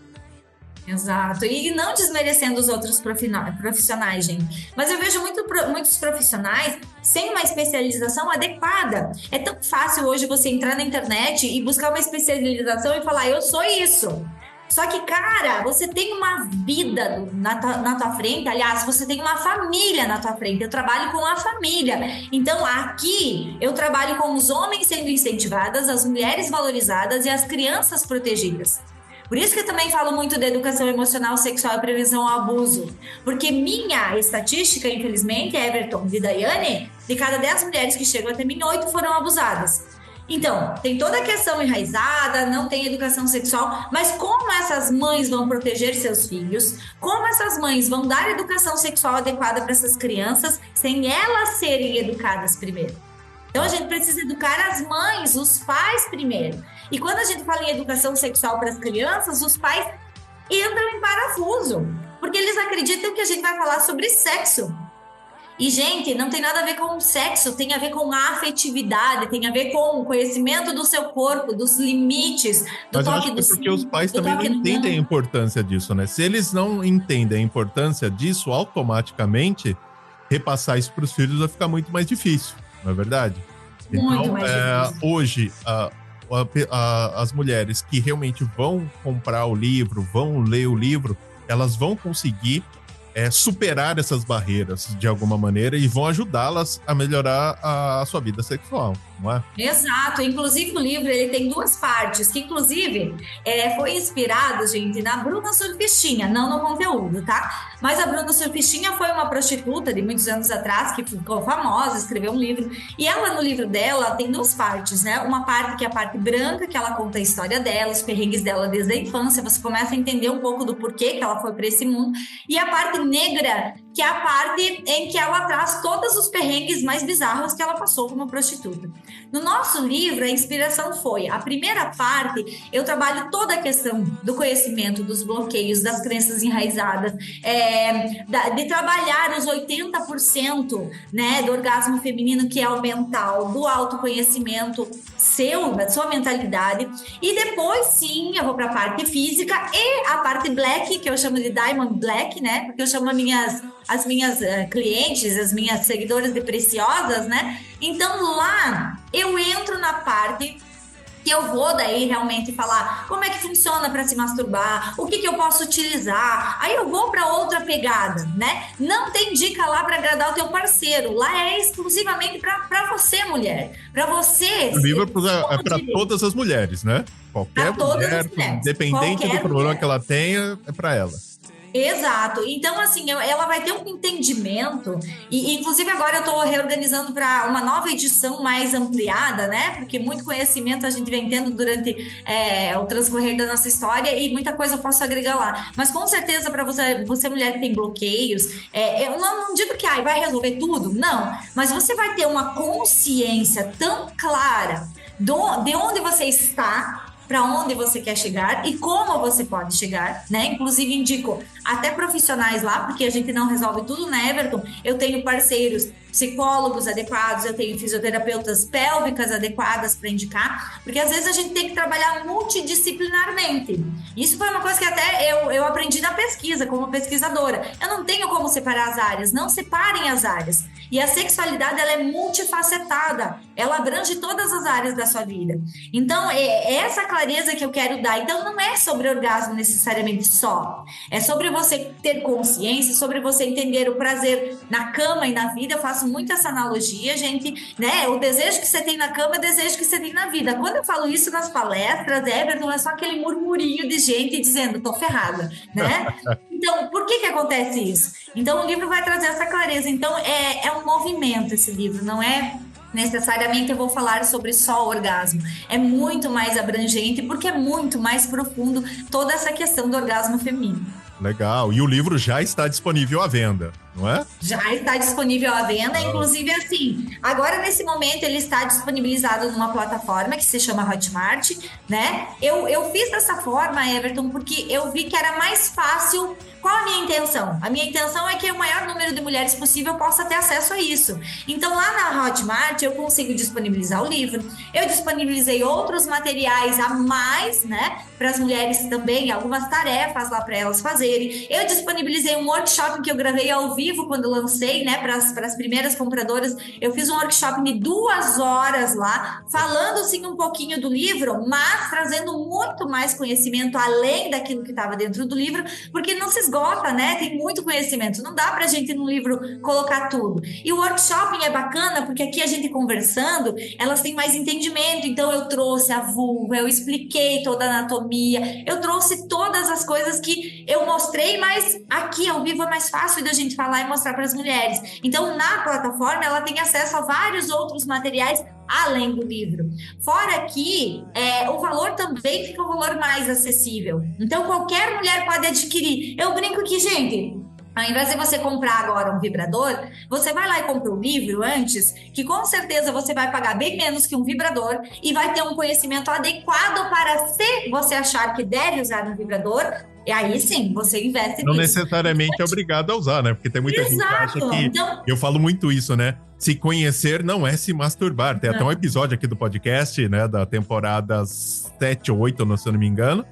Exato, e não desmerecendo os outros profissionais, gente. Mas eu vejo muitos profissionais sem uma especialização adequada. É tão fácil hoje você entrar na internet e buscar uma especialização e falar, eu sou isso. Só que, cara, você tem uma vida na tua frente, aliás, você tem uma família na tua frente. Eu trabalho com a família. Então, aqui, eu trabalho com os homens sendo incentivados, as mulheres valorizadas e as crianças protegidas. Por isso que eu também falo muito da educação emocional, sexual e prevenção ao abuso. Porque minha estatística, infelizmente, Everton e Daiane, de cada 10 mulheres que chegam até mim, 8 foram abusadas. Então, tem toda a questão enraizada, não tem educação sexual, mas como essas mães vão proteger seus filhos? Como essas mães vão dar educação sexual adequada para essas crianças sem elas serem educadas primeiro? Então, a gente precisa educar as mães, os pais primeiro. E quando a gente fala em educação sexual para as crianças, os pais entram em parafuso, porque eles acreditam que a gente vai falar sobre sexo. E, gente, não tem nada a ver com sexo, tem a ver com a afetividade, tem a ver com o conhecimento do seu corpo, dos limites, do Mas toque eu acho que do porque os pais também não entendem a importância disso, né? Se eles não entendem a importância disso, automaticamente, repassar isso para os filhos vai ficar muito mais difícil, não é verdade? Muito então, mais difícil. Hoje, as mulheres que realmente vão comprar o livro, vão ler o livro, elas vão conseguir superar essas barreiras de alguma maneira e vão ajudá-las a melhorar a sua vida sexual, não é? Exato, inclusive o livro ele tem 2 partes, que inclusive foi inspirado, gente, na Bruna Surfistinha, não no conteúdo, tá? Mas a Bruna Surfistinha foi uma prostituta de muitos anos atrás, que ficou famosa, escreveu um livro, e ela no livro dela tem 2 partes, né? Uma parte que é a parte branca, que ela conta a história dela, os perrengues dela desde a infância, você começa a entender um pouco do porquê que ela foi para esse mundo, e a parte negra, que é a parte em que ela traz todos os perrengues mais bizarros que ela passou como prostituta. No nosso livro, a inspiração foi, a primeira parte, eu trabalho toda a questão do conhecimento, dos bloqueios, das crenças enraizadas, de trabalhar os 80%, né, do orgasmo feminino, que é o mental, do autoconhecimento da sua mentalidade, e depois sim eu vou para a parte física e a parte black, que eu chamo de Diamond Black, né, porque eu chamo as minhas clientes, as minhas seguidoras de preciosas, né, então lá eu entro na parte que eu vou daí realmente falar como é que funciona para se masturbar, o que eu posso utilizar. Aí eu vou para outra pegada, né? Não tem dica lá para agradar o teu parceiro. Lá é exclusivamente para você, mulher. Para você. O livro é para todas as mulheres, né? Qualquer mulher, independente do problema que ela tenha, é para ela. Exato. Então, assim, ela vai ter um entendimento e inclusive agora eu estou reorganizando para uma nova edição mais ampliada, né? Porque muito conhecimento a gente vem tendo durante o transcorrer da nossa história e muita coisa eu posso agregar lá. Mas com certeza para você mulher que tem bloqueios, eu não digo que vai resolver tudo, não. Mas você vai ter uma consciência tão clara de onde você está, para onde você quer chegar e como você pode chegar, né? Inclusive indico até profissionais lá, porque a gente não resolve tudo, né, Everton? Eu tenho parceiros psicólogos adequados, eu tenho fisioterapeutas pélvicas adequadas para indicar, porque às vezes a gente tem que trabalhar multidisciplinarmente. Isso foi uma coisa que até eu aprendi na pesquisa, como pesquisadora. Eu não tenho como separar as áreas, não separem as áreas. E a sexualidade, ela é multifacetada, ela abrange todas as áreas da sua vida. Então, é essa clareza que eu quero dar. Então, não é sobre orgasmo necessariamente só. É sobre você ter consciência, sobre você entender o prazer na cama e na vida. Eu faço muito essa analogia, gente, né? O desejo que você tem na cama é o desejo que você tem na vida. Quando eu falo isso nas palestras, Everton, é só aquele murmurinho de gente dizendo, tô ferrada, né? Então, por que acontece isso? Então, o livro vai trazer essa clareza. Então, é um movimento esse livro, não é necessariamente eu vou falar sobre só o orgasmo. É muito mais abrangente, porque é muito mais profundo toda essa questão do orgasmo feminino. Legal. E o livro já está disponível à venda, não é? Já está disponível à venda, inclusive assim, agora nesse momento ele está disponibilizado numa plataforma que se chama Hotmart, né? Eu fiz dessa forma, Everton, porque eu vi que era mais fácil. Qual a minha intenção? A minha intenção é que o maior número de mulheres possível possa ter acesso a isso. Então, lá na Hotmart, eu consigo disponibilizar o livro. Eu disponibilizei outros materiais a mais, né? Para as mulheres também, algumas tarefas lá para elas fazerem. Eu disponibilizei um workshop que eu gravei ao vivo quando lancei, né? Para as primeiras compradoras. Eu fiz um workshop de 2 horas lá, falando sim um pouquinho do livro, mas trazendo muito mais conhecimento além daquilo que estava dentro do livro, porque não se esgota, né? Tem muito conhecimento. Não dá pra gente no livro colocar tudo. E o workshop é bacana porque aqui a gente conversando, elas têm mais entendimento. Então eu trouxe a vulva, eu expliquei toda a anatomia, eu trouxe todas as coisas que eu mostrei, mas aqui ao vivo é mais fácil da gente falar e mostrar para as mulheres. Então na plataforma ela tem acesso a vários outros materiais além do livro. Fora que o valor também fica um valor mais acessível. Então, qualquer mulher pode adquirir. Eu brinco que, gente, ao invés de você comprar agora um vibrador, você vai lá e compra um livro antes, que com certeza você vai pagar bem menos que um vibrador e vai ter um conhecimento adequado para, se você achar que deve usar um vibrador, e aí sim, você investe nisso. Não necessariamente é obrigado a usar, né? Porque tem muita gente que acha que... Então, eu falo muito isso, né? Se conhecer não é se masturbar. Tem até um episódio aqui do podcast, né? Da temporada 7 ou 8, se eu não me engano.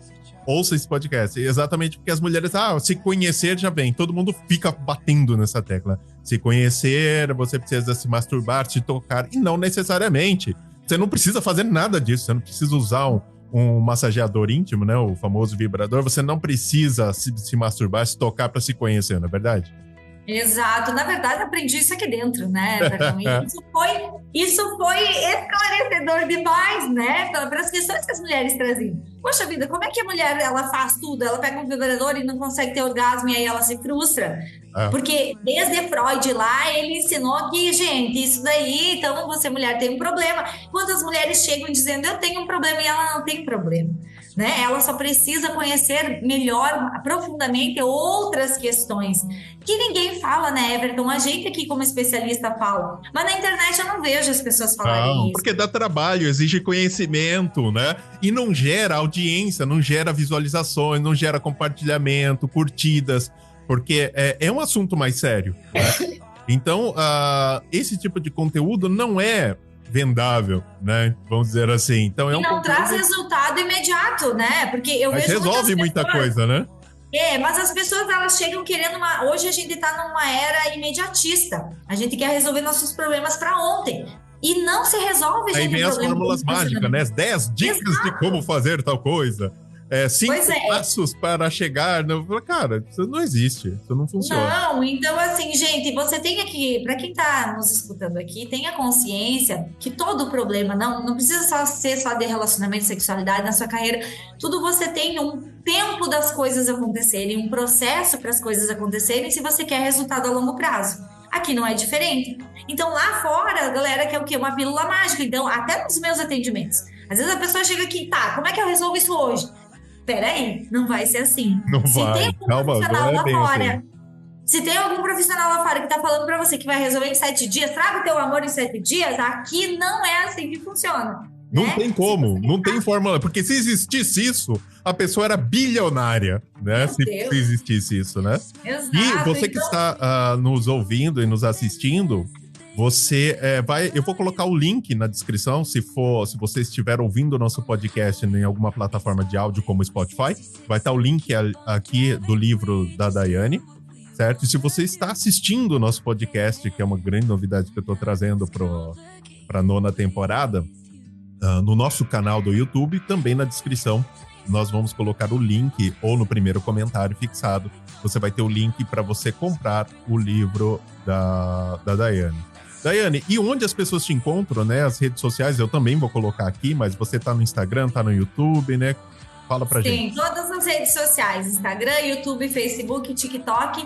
Ouça esse podcast. Exatamente porque as mulheres... se conhecer já vem. Todo mundo fica batendo nessa tecla. Se conhecer, você precisa se masturbar, se tocar. E não necessariamente. Você não precisa fazer nada disso. Você não precisa usar um massageador íntimo, né? O famoso vibrador. Você não precisa se masturbar, se tocar para se conhecer, não é verdade? Exato. Na verdade, aprendi isso aqui dentro, né? Isso foi esclarecedor demais, né? Para as questões que as mulheres traziam. Poxa vida, como é que a mulher ela faz tudo? Ela pega um vibrador e não consegue ter orgasmo e aí ela se frustra. Porque desde Freud lá, ele ensinou que, gente, isso daí, então você mulher tem um problema. Quando as mulheres chegam dizendo, eu tenho um problema, e ela não tem problema, né? Ela só precisa conhecer melhor, profundamente, outras questões que ninguém fala, né, Everton? A gente aqui como especialista fala, mas na internet eu não vejo as pessoas falarem isso. Porque dá trabalho, exige conhecimento, né? E não gera audiência, não gera visualizações, não gera compartilhamento, curtidas, porque é um assunto mais sério, né? Então, esse tipo de conteúdo não é vendável, né? Vamos dizer assim. Então, e não traz resultado imediato, né? Porque eu vejo resolve muita coisa, né? Mas as pessoas, elas chegam querendo hoje a gente tá numa era imediatista. A gente quer resolver nossos problemas para ontem. E não se resolve, gente. Aí vem as fórmulas mágicas, né? 10 dicas de como fazer tal coisa. 5 passos para chegar. Cara, isso não existe, isso não funciona. Não, então assim, gente, você tem aqui, para quem tá nos escutando aqui, tenha consciência que todo problema não precisa ser só de relacionamento, sexualidade na sua carreira. Tudo você tem um tempo das coisas acontecerem, um processo para as coisas acontecerem, se você quer resultado a longo prazo. Aqui não é diferente. Então lá fora, a galera quer o quê? Uma pílula mágica. Então, até nos meus atendimentos. Às vezes a pessoa chega aqui, tá, como é que eu resolvo isso hoje? Peraí, não vai ser assim. Se tem algum profissional lá fora, se tem algum profissional lá fora que tá falando pra você que vai resolver em 7 dias, traga o teu amor em 7 dias, aqui não é assim que funciona. Não tem como, não tem fórmula, porque se existisse isso, a pessoa era bilionária, né? Se existisse isso, né? Exato. E você que está nos ouvindo e nos assistindo, você eu vou colocar o link na descrição, se você estiver ouvindo o nosso podcast em alguma plataforma de áudio como Spotify, vai estar o link aqui do livro da Daiane, certo? E se você está assistindo o nosso podcast, que é uma grande novidade que eu estou trazendo para a 9ª temporada, no nosso canal do YouTube, também na descrição, nós vamos colocar o link, ou no primeiro comentário fixado, você vai ter o link para você comprar o livro da Daiane. Daiane, e onde as pessoas te encontram, né? As redes sociais eu também vou colocar aqui, mas você tá no Instagram, tá no YouTube, né? Fala pra gente. Sim, todas as redes sociais, Instagram, YouTube, Facebook, TikTok,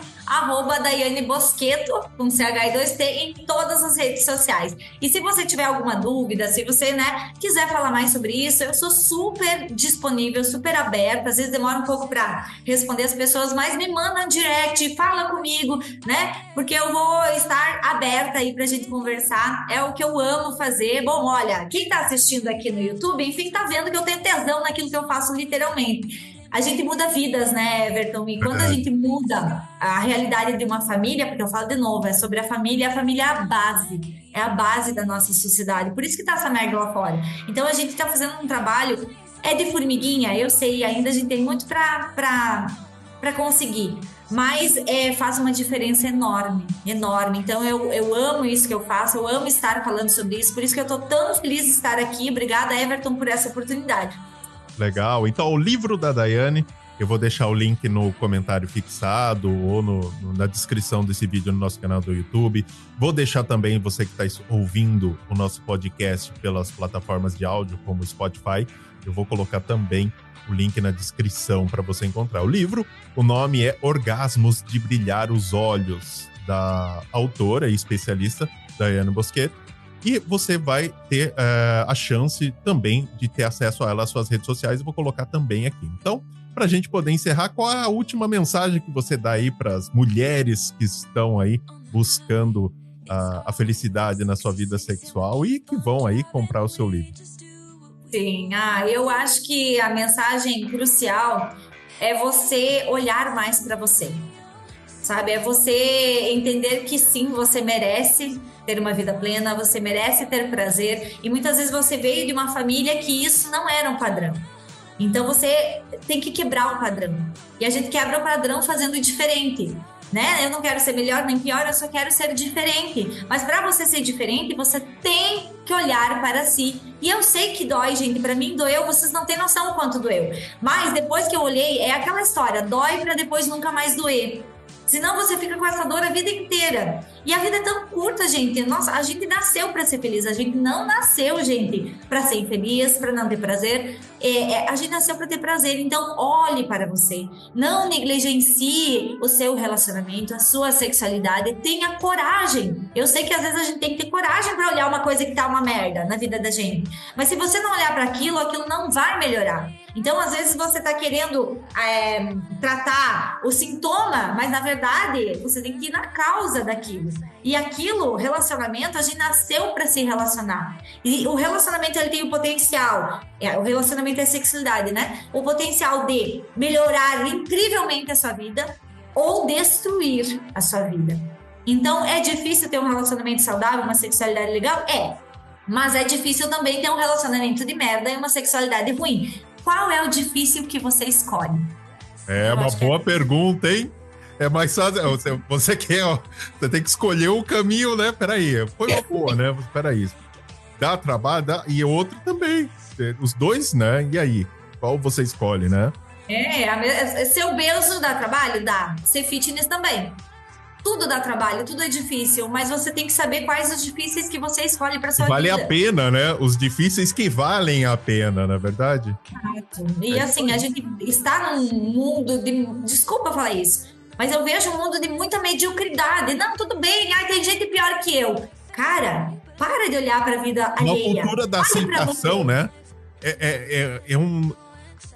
@Daiane Boschetto, com CH e 2T, em todas as redes sociais. E se você tiver alguma dúvida, se você, quiser falar mais sobre isso, eu sou super disponível, super aberta, às vezes demora um pouco para responder as pessoas, mas me manda um direct, fala comigo, né? Porque eu vou estar aberta aí pra gente conversar, é o que eu amo fazer. Bom, olha, quem tá assistindo aqui no YouTube, enfim, tá vendo que eu tenho tesão naquilo que eu faço literalmente. A gente muda vidas, né, Everton? E quando a gente muda a realidade de uma família, porque eu falo de novo, é sobre a família é a base da nossa sociedade. Por isso que tá essa merda lá fora. Então a gente tá fazendo um trabalho, de formiguinha, eu sei, ainda a gente tem muito pra conseguir, mas faz uma diferença enorme. Então eu amo isso que eu faço, eu amo estar falando sobre isso, por isso que eu tô tão feliz de estar aqui. Obrigada, Everton, por essa oportunidade. Legal. Então, o livro da Daiane, eu vou deixar o link no comentário fixado ou na descrição desse vídeo no nosso canal do YouTube. Vou deixar também, você que está ouvindo o nosso podcast pelas plataformas de áudio, como o Spotify, eu vou colocar também o link na descrição para você encontrar. O livro, o nome é Orgasmos de Brilhar os Olhos, da autora e especialista Daiane Boschetto. E você vai ter a chance também de ter acesso a ela, às suas redes sociais. Eu vou colocar também aqui. Então, para a gente poder encerrar, qual é a última mensagem que você dá aí para as mulheres que estão aí buscando a felicidade na sua vida sexual e que vão aí comprar o seu livro? Sim, eu acho que a mensagem crucial é você olhar mais para você, sabe? É você entender que sim, você merece ter uma vida plena, você merece ter prazer, e muitas vezes você veio de uma família que isso não era um padrão. Então você tem que quebrar o padrão. E a gente quebra o padrão fazendo diferente, né? Eu não quero ser melhor nem pior, eu só quero ser diferente. Mas para você ser diferente, você tem que olhar para si. E eu sei que dói, gente. Para mim doeu, vocês não têm noção o quanto doeu. Mas depois que eu olhei, é aquela história, dói para depois nunca mais doer. Senão você fica com essa dor a vida inteira. E a vida é tão curta, gente. Nossa, a gente nasceu para ser feliz. A gente não nasceu, gente, para ser infeliz, para não ter prazer. A gente nasceu para ter prazer. Então, olhe para você. Não negligencie o seu relacionamento, a sua sexualidade. Tenha coragem. Eu sei que às vezes a gente tem que ter coragem para olhar uma coisa que tá uma merda na vida da gente. Mas se você não olhar para aquilo não vai melhorar. Então, às vezes, você tá querendo tratar o sintoma, mas na verdade, você tem que ir na causa daquilo. E aquilo, relacionamento, a gente nasceu para se relacionar. E o relacionamento, ele tem o potencial, o relacionamento é sexualidade, né? O potencial de melhorar incrivelmente a sua vida ou destruir a sua vida. Então, é difícil ter um relacionamento saudável, uma sexualidade legal? Mas é difícil também ter um relacionamento de merda e uma sexualidade ruim. Qual é o difícil que você escolhe? É uma boa pergunta, hein? É mais fácil. Você quer, você tem que escolher o caminho, né? Peraí, foi uma boa, né? Peraí. Dá trabalho, dá, e outro também. Os dois, né? E aí? Qual você escolhe, né? Ser obeso dá trabalho? Dá. Ser fitness também. Tudo dá trabalho, tudo é difícil, mas você tem que saber quais os difíceis que você escolhe para sua vida. Vale a pena, né? Os difíceis que valem a pena, na verdade. Exato. E assim, a gente está num mundo de... Desculpa falar isso, mas eu vejo um mundo de muita mediocridade. Não, tudo bem, tem gente pior que eu. Cara, para de olhar para a vida alheia. Uma cultura da aceitação, né?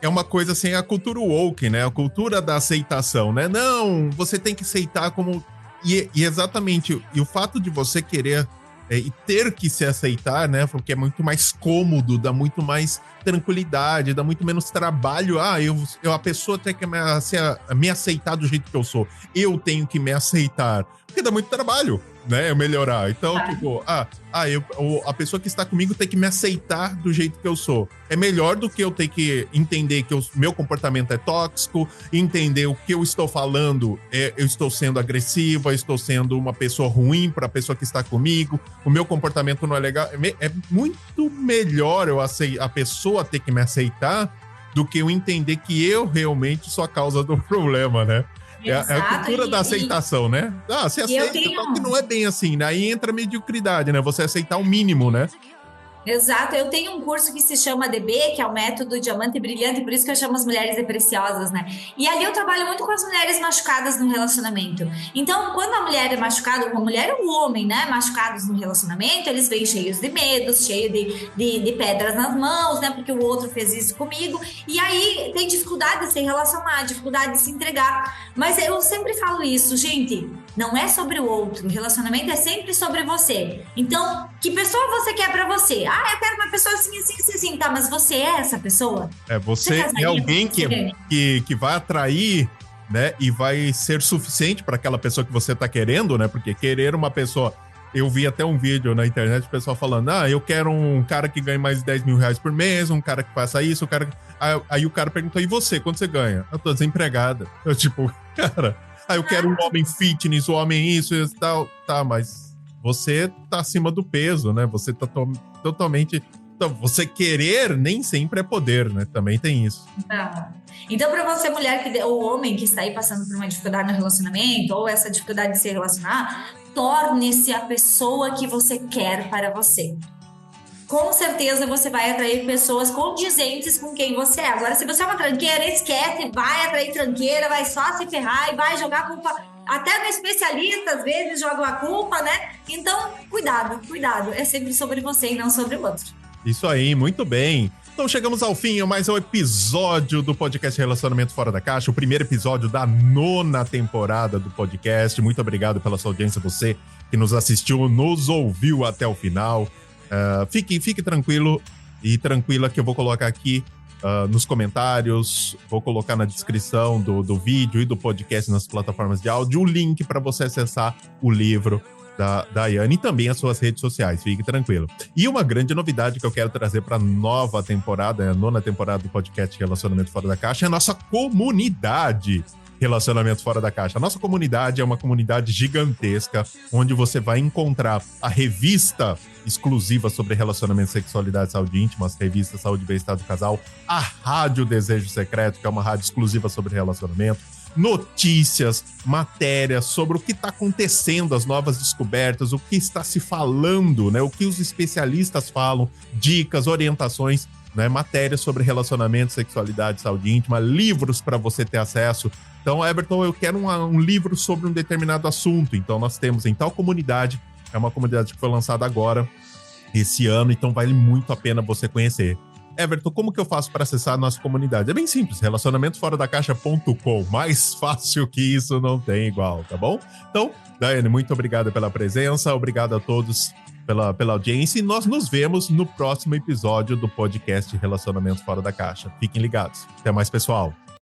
É uma coisa assim, a cultura woke, né? A cultura da aceitação, né? Não, você tem que aceitar como... E exatamente, e o fato de você querer e ter que se aceitar, né? Porque é muito mais cômodo, dá muito mais tranquilidade, dá muito menos trabalho. A pessoa tem que me aceitar do jeito que eu sou. Eu tenho que me aceitar. Porque dá muito trabalho, né? Eu melhorar. Então, a pessoa que está comigo tem que me aceitar do jeito que eu sou. É melhor do que eu ter que entender que o meu comportamento é tóxico, entender o que eu estou falando, eu estou sendo agressiva, eu estou sendo uma pessoa ruim para a pessoa que está comigo, o meu comportamento não é legal. É muito melhor a pessoa ter que me aceitar do que eu entender que eu realmente sou a causa do problema, né? É a cultura da aceitação, né? Você aceita, só que não é bem assim, né? Aí entra a mediocridade, né? Você aceitar o mínimo, né? Exato, eu tenho um curso que se chama DB, que é o método Diamante Brilhante, por isso que eu chamo as mulheres de preciosas, né? E ali eu trabalho muito com as mulheres machucadas no relacionamento. Então, quando a mulher é machucada, uma mulher ou um homem, né, machucados no relacionamento, eles vêm cheios de medos, cheios de pedras nas mãos, né, porque o outro fez isso comigo, e aí tem dificuldade de se relacionar, dificuldade de se entregar. Mas eu sempre falo isso, gente, não é sobre o outro, o relacionamento é sempre sobre você. Então, que pessoa você quer pra você? Eu quero uma pessoa assim, assim, assim, assim. Tá, mas você é essa pessoa? Você é alguém que vai atrair, né? E vai ser suficiente para aquela pessoa que você tá querendo, né? Porque querer uma pessoa... Eu vi até um vídeo na internet, o pessoal falando, eu quero um cara que ganhe mais de 10 mil reais por mês, um cara que faça isso, um cara... Aí o cara perguntou, e você, quanto você ganha? Eu tô desempregada. Eu tipo, cara... eu quero um homem fitness, um homem isso e tal. Tá, mas você tá acima do peso, né? Você tá totalmente... Então, você querer nem sempre é poder, né? Também tem isso. Então, pra você, mulher ou homem que está aí passando por uma dificuldade no relacionamento, ou essa dificuldade de se relacionar, torne-se a pessoa que você quer para você. Com certeza você vai atrair pessoas condizentes com quem você é. Agora, se você é uma tranqueira, esquece, vai atrair tranqueira, vai só se ferrar e vai jogar culpa. Até no especialista, às vezes, jogam a culpa, né? Então, cuidado. É sempre sobre você e não sobre o outro. Isso aí, muito bem. Então chegamos ao fim, mais um episódio do podcast Relacionamento Fora da Caixa, o primeiro episódio da 9ª temporada do podcast. Muito obrigado pela sua audiência, você que nos assistiu, nos ouviu até o final. Fique tranquilo e tranquila que eu vou colocar aqui nos comentários, vou colocar na descrição do vídeo e do podcast nas plataformas de áudio o link para você acessar o livro da Daiane e também as suas redes sociais, fique tranquilo. E uma grande novidade que eu quero trazer para a nova temporada, a 9ª temporada do podcast Relacionamento Fora da Caixa, é a nossa comunidade Relacionamento Fora da Caixa. A nossa comunidade é uma comunidade gigantesca, onde você vai encontrar a revista exclusiva sobre relacionamento, sexualidade e saúde íntima, as revistas Saúde e Bem-Estar do Casal, a Rádio Desejo Secreto, que é uma rádio exclusiva sobre relacionamento. notícias, matérias sobre o que está acontecendo, as novas descobertas, o que está se falando, né? O que os especialistas falam, dicas, orientações, né? Matérias sobre relacionamento, sexualidade, saúde íntima, livros para você ter acesso. Então, Everton, eu quero um livro sobre um determinado assunto. Então, nós temos em tal comunidade, é uma comunidade que foi lançada agora, esse ano, então vale muito a pena você conhecer. Everton, como que eu faço para acessar a nossa comunidade? É bem simples, relacionamentoforadacaixa.com. Mais fácil que isso não tem igual, tá bom? Então, Daiane, muito obrigado pela presença, obrigado a todos pela audiência e nós nos vemos no próximo episódio do podcast Relacionamento Fora da Caixa. Fiquem ligados. Até mais, pessoal.